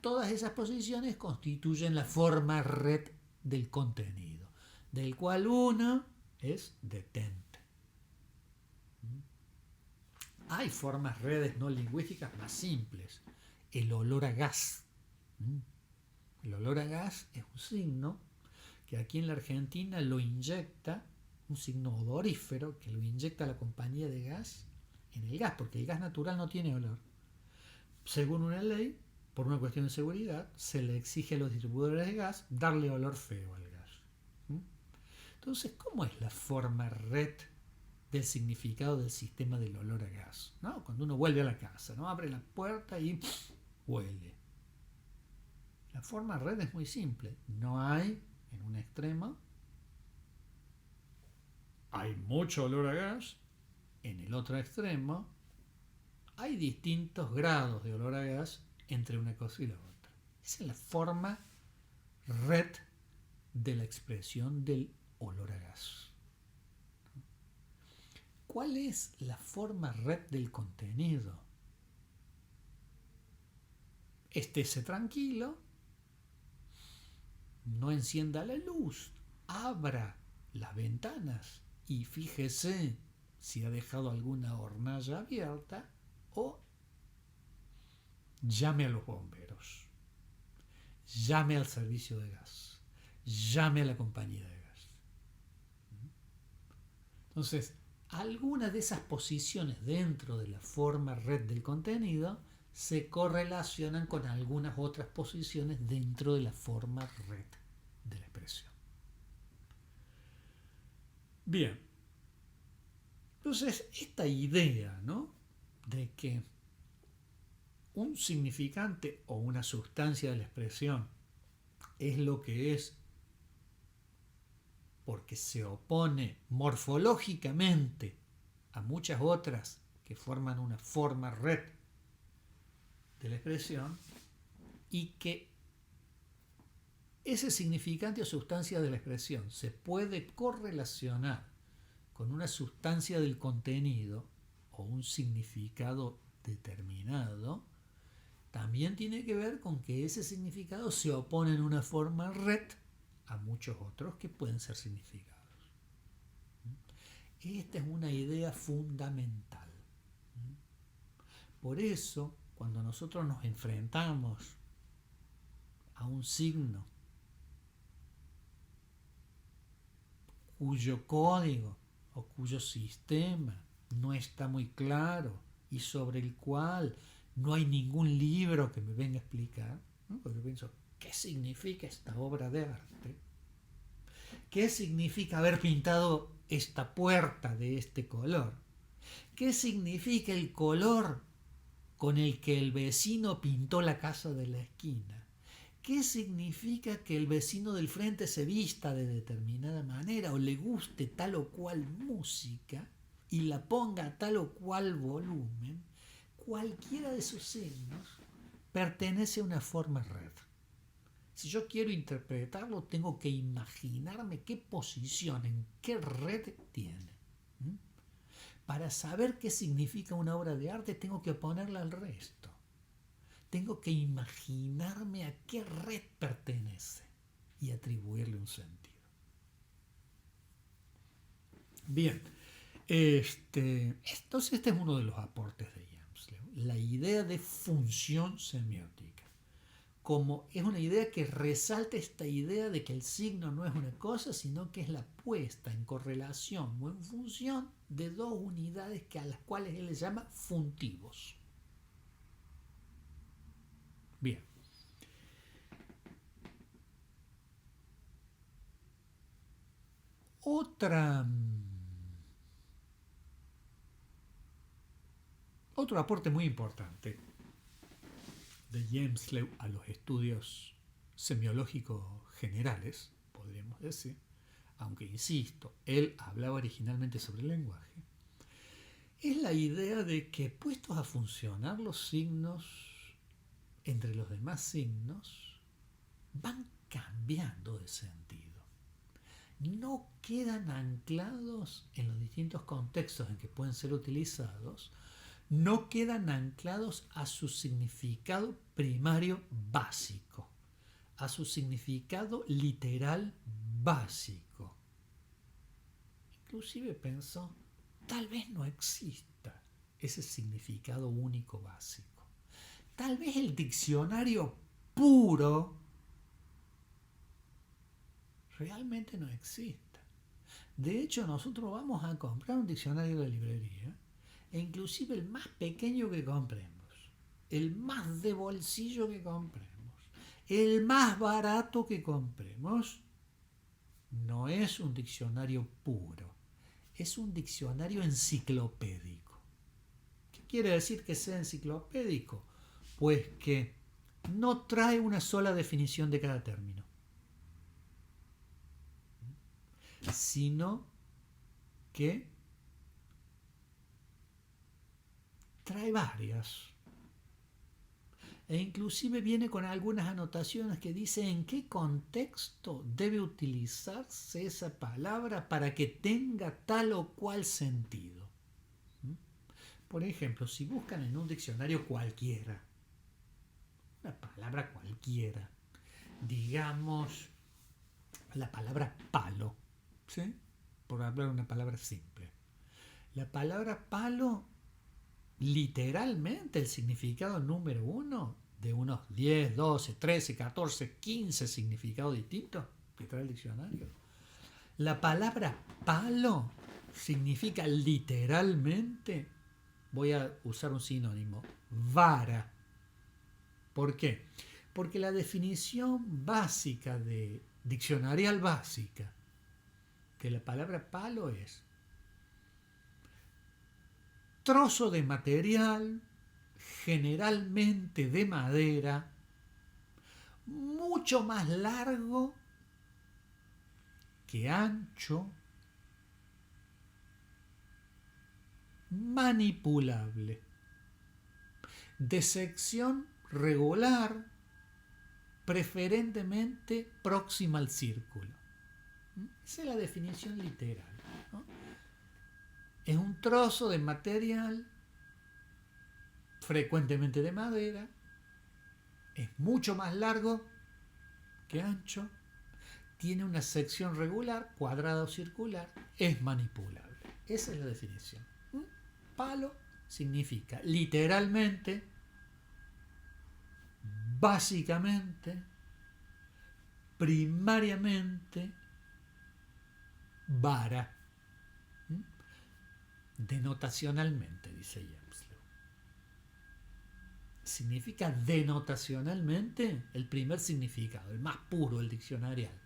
Todas esas posiciones constituyen la forma red del contenido, del cual uno es detente. Hay formas redes no lingüísticas más simples. El olor a gas. El olor a gas es un signo que aquí en la Argentina lo inyecta, un signo odorífero que lo inyecta la compañía de gas en el gas, porque el gas natural no tiene olor. Según una ley, por una cuestión de seguridad, se le exige a los distribuidores de gas darle olor feo al gas. Entonces, ¿cómo es la forma red del significado del sistema del olor a gas? ¿No? Cuando uno vuelve a la casa, ¿no? Abre la puerta y huele. La forma red es muy simple. No hay en un extremo, hay mucho olor a gas. En el otro extremo hay distintos grados de olor a gas entre una cosa y la otra. Esa es la forma red de la expresión del olor a gas. ¿Cuál es la forma red del contenido? Estése tranquilo no encienda la luz, abra las ventanas y fíjese si ha dejado alguna hornalla abierta o llame a los bomberos, llame al servicio de gas, llame a la compañía de gas. Entonces, algunas de esas posiciones dentro de la forma red del contenido se correlacionan con algunas otras posiciones dentro de la forma red de la expresión. Bien, entonces esta idea, ¿no?, de que un significante o una sustancia de la expresión es lo que es porque se opone morfológicamente a muchas otras que forman una forma red de la expresión, y que ese significante o sustancia de la expresión se puede correlacionar con una sustancia del contenido o un significado determinado, también tiene que ver con que ese significado se opone en una forma red a muchos otros que pueden ser significados. Esta es una idea fundamental. Por eso, cuando nosotros nos enfrentamos a un signo cuyo código o cuyo sistema no está muy claro y sobre el cual no hay ningún libro que me venga a explicar, ¿no? Porque yo pienso, ¿qué significa esta obra de arte? ¿Qué significa haber pintado esta puerta de este color? ¿Qué significa el color con el que el vecino pintó la casa de la esquina? ¿Qué significa que el vecino del frente se vista de determinada manera o le guste tal o cual música y la ponga a tal o cual volumen? Cualquiera de esos signos pertenece a una forma red. Si yo quiero interpretarlo, tengo que imaginarme qué posición, en qué red tiene. Para saber qué significa una obra de arte, tengo que ponerla al resto. Tengo que imaginarme a qué red pertenece y atribuirle un sentido. Bien, entonces este es uno de los aportes de Hjelmslev, la idea de función semiótica. Como es una idea que resalta esta idea de que el signo no es una cosa, sino que es la puesta en correlación o en función de dos unidades a las cuales él le llama funtivos. Bien. Otro aporte muy importante de Hjelmslev a los estudios semiológicos generales, podríamos decir, aunque insisto, él hablaba originalmente sobre el lenguaje, es la idea de que puestos a funcionar los signos entre los demás signos, van cambiando de sentido. No quedan anclados en los distintos contextos en que pueden ser utilizados, no quedan anclados a su significado primario básico, a su significado literal básico. Inclusive pensó, tal vez no exista ese significado único básico. Tal vez el diccionario puro realmente no exista. De hecho, nosotros vamos a comprar un diccionario de librería, e inclusive el más pequeño que compremos, el más de bolsillo que compremos, el más barato que compremos, no es un diccionario puro, es un diccionario enciclopédico. ¿Qué quiere decir que sea enciclopédico? Pues que no trae una sola definición de cada término, sino que trae varias. E inclusive viene con algunas anotaciones que dice en qué contexto debe utilizarse esa palabra para que tenga tal o cual sentido. Por ejemplo, si buscan en un diccionario cualquiera, una palabra cualquiera, digamos la palabra palo, ¿sí? Por hablar una palabra simple. La palabra palo, literalmente el significado número uno de unos 10, 12, 13, 14, 15 significados distintos que trae el diccionario. La palabra palo significa literalmente, voy a usar un sinónimo, vara. ¿Por qué? Porque la definición básica diccionarial básica de la palabra palo es trozo de material, generalmente de madera, mucho más largo que ancho, manipulable, de sección regular, preferentemente próxima al círculo. Esa es la definición literal, ¿no? Es un trozo de material, frecuentemente de madera, es mucho más largo que ancho, tiene una sección regular, cuadrada o circular, es manipulable. Esa es la definición. Palo significa literalmente, básicamente, primariamente, vara. Denotacionalmente, dice James. Significa denotacionalmente el primer significado, el más puro, el diccionarial.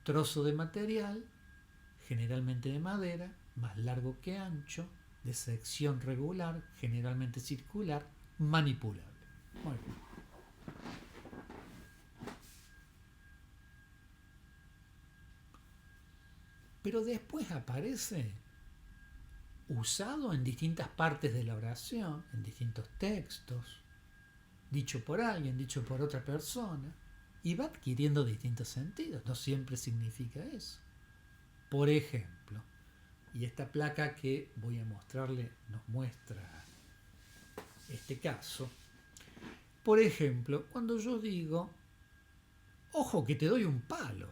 Trozo de material, generalmente de madera, más largo que ancho, de sección regular, generalmente circular, manipulable. Muy bien. Pero después aparece usado en distintas partes de la oración, en distintos textos, dicho por alguien, dicho por otra persona, y va adquiriendo distintos sentidos. No siempre significa eso. Por ejemplo, y esta placa que voy a mostrarle nos muestra este caso. Por ejemplo, cuando yo digo, ojo que te doy un palo,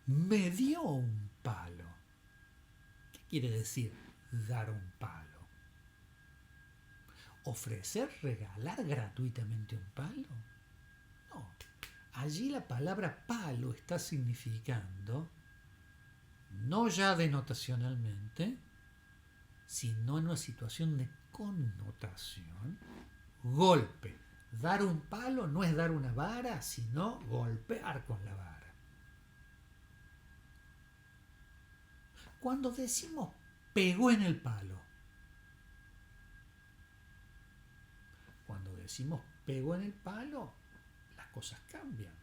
me dio un palo. ¿Qué quiere decir dar un palo? ¿Ofrecer, regalar gratuitamente un palo? No. Allí la palabra palo está significando, no ya denotacionalmente, sino en una situación de connotación, golpe. Dar un palo no es dar una vara, sino golpear con la vara. Cuando decimos pegó en el palo, cuando decimos pegó en el palo, las cosas cambian.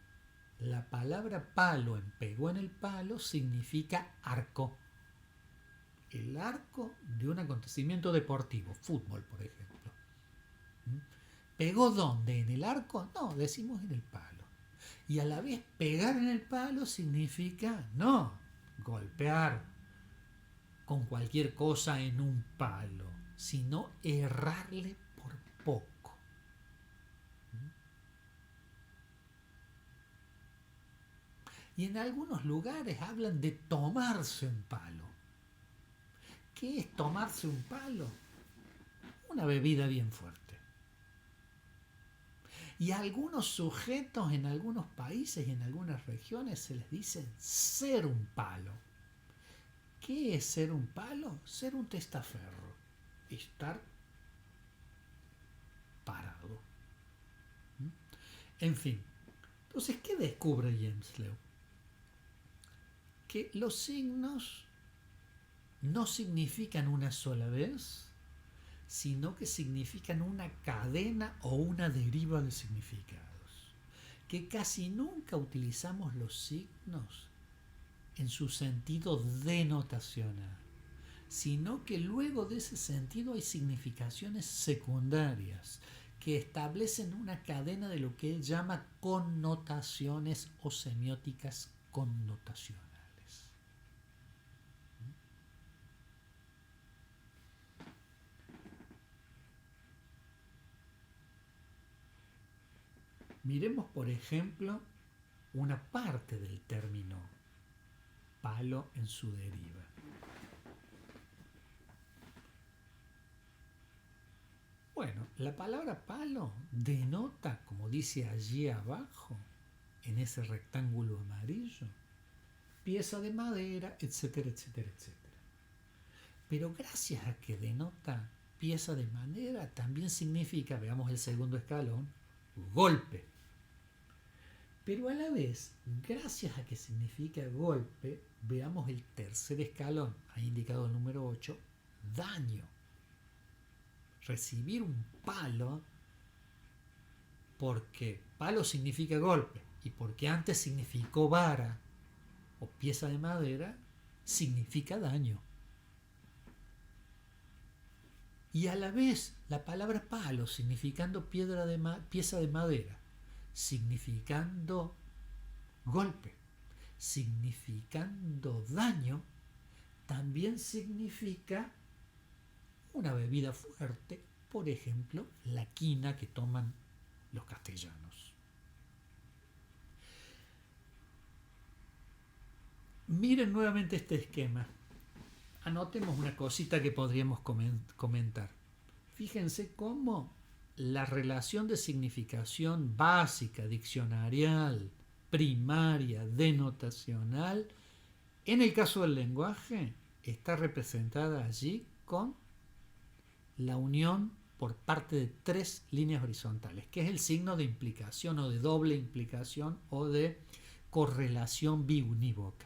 La palabra palo en pegó en el palo significa arco. El arco de un acontecimiento deportivo, fútbol por ejemplo. ¿Pegó dónde? ¿En el arco? No, decimos en el palo. Y a la vez pegar en el palo significa no golpear con cualquier cosa en un palo, sino errarle por poco. Y en algunos lugares hablan de tomarse un palo. ¿Qué es tomarse un palo? Una bebida bien fuerte. Y a algunos sujetos en algunos países y en algunas regiones se les dice ser un palo. ¿Qué es ser un palo? Ser un testaferro. Estar parado. En fin. Entonces, ¿qué descubre James Lowe? Que los signos no significan una sola vez, sino que significan una cadena o una deriva de significados. Que casi nunca utilizamos los signos en su sentido denotacional, sino que luego de ese sentido hay significaciones secundarias que establecen una cadena de lo que él llama connotaciones o semióticas connotacionales. Miremos, por ejemplo, una parte del término palo en su deriva. Bueno, la palabra palo denota, como dice allí abajo, en ese rectángulo amarillo, pieza de madera, etcétera, etcétera, etcétera. Pero gracias a que denota pieza de madera, también significa, veamos el segundo escalón, golpe. Pero a la vez, gracias a que significa golpe, veamos el tercer escalón, ha indicado el número 8, daño. Recibir un palo, porque palo significa golpe, y porque antes significó vara o pieza de madera, significa daño. Y a la vez, la palabra palo, significando pieza de madera, significando golpe, significando daño, también significa una bebida fuerte, por ejemplo, la quina que toman los castellanos. Miren nuevamente este esquema. Anotemos una cosita que podríamos comentar. Fíjense cómo la relación de significación básica, diccionarial, primaria, denotacional, en el caso del lenguaje, está representada allí con la unión por parte de 3 líneas horizontales, que es el signo de implicación o de doble implicación o de correlación biunívoca.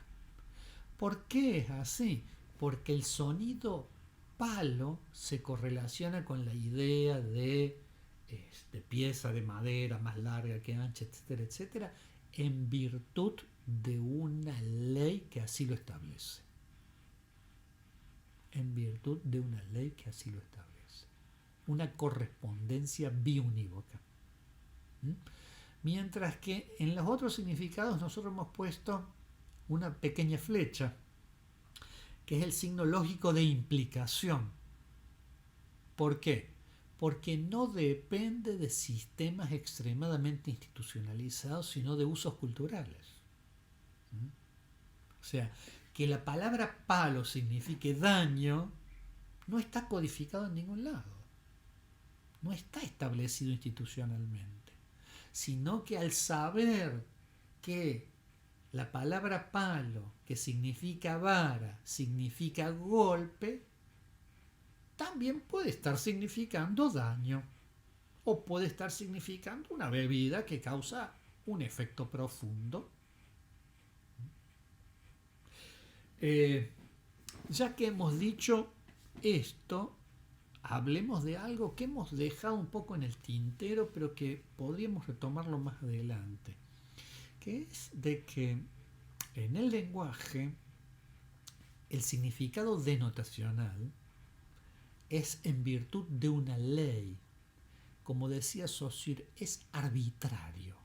¿Por qué es así? Porque el sonido palo se correlaciona con la idea de pieza de madera más larga que ancha, etcétera, etcétera, en virtud de una ley que así lo establece. En virtud de una ley que así lo establece. Una correspondencia biunívoca. Mientras que en los otros significados nosotros hemos puesto una pequeña flecha, que es el signo lógico de implicación. ¿Por qué? Porque no depende de sistemas extremadamente institucionalizados, sino de usos culturales. O sea, que la palabra palo signifique daño no está codificado en ningún lado. No está establecido institucionalmente, sino que al saber que la palabra palo, que significa vara, significa golpe, también puede estar significando daño o puede estar significando una bebida que causa un efecto profundo. Ya que hemos dicho esto, hablemos de algo que hemos dejado un poco en el tintero, pero que podríamos retomarlo más adelante, que es de que en el lenguaje el significado denotacional es en virtud de una ley. Como decía Saussure, es arbitrario.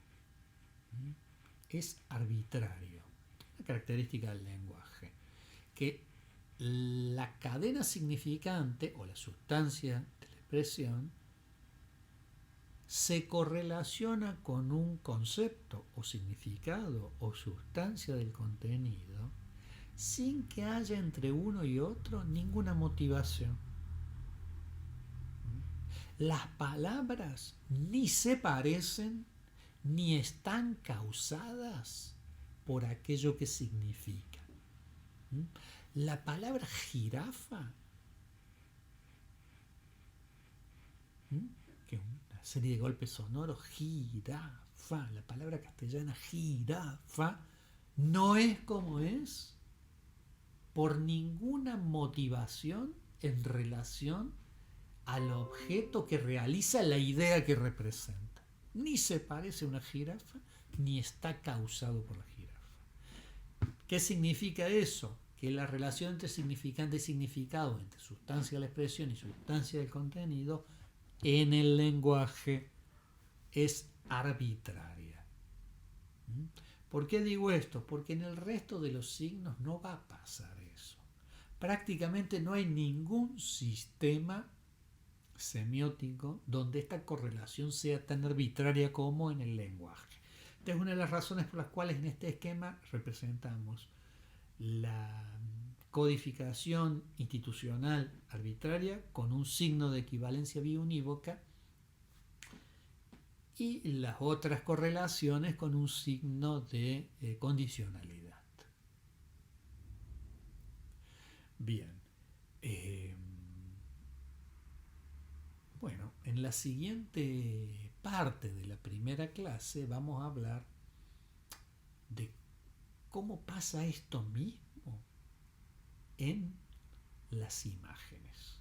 Es arbitrario. Una característica del lenguaje. Que la cadena significante o la sustancia de la expresión se correlaciona con un concepto o significado o sustancia del contenido sin que haya entre uno y otro ninguna motivación. Las palabras ni se parecen ni están causadas por aquello que significan. La palabra jirafa, que es una serie de golpes sonoros, jirafa, la palabra castellana jirafa, no es como es por ninguna motivación en relación al objeto que realiza la idea que representa. Ni se parece a una jirafa, ni está causado por la jirafa. ¿Qué significa eso? Que la relación entre significante y significado, entre sustancia de la expresión y sustancia del contenido, en el lenguaje es arbitraria. ¿Por qué digo esto? Porque en el resto de los signos no va a pasar eso. Prácticamente no hay ningún sistema semiótico donde esta correlación sea tan arbitraria como en el lenguaje. Esta es una de las razones por las cuales en este esquema representamos la codificación institucional arbitraria con un signo de equivalencia biunívoca y las otras correlaciones con un signo de condicionalidad. Bien. Bueno, en la siguiente parte de la primera clase vamos a hablar de cómo pasa esto mismo en las imágenes.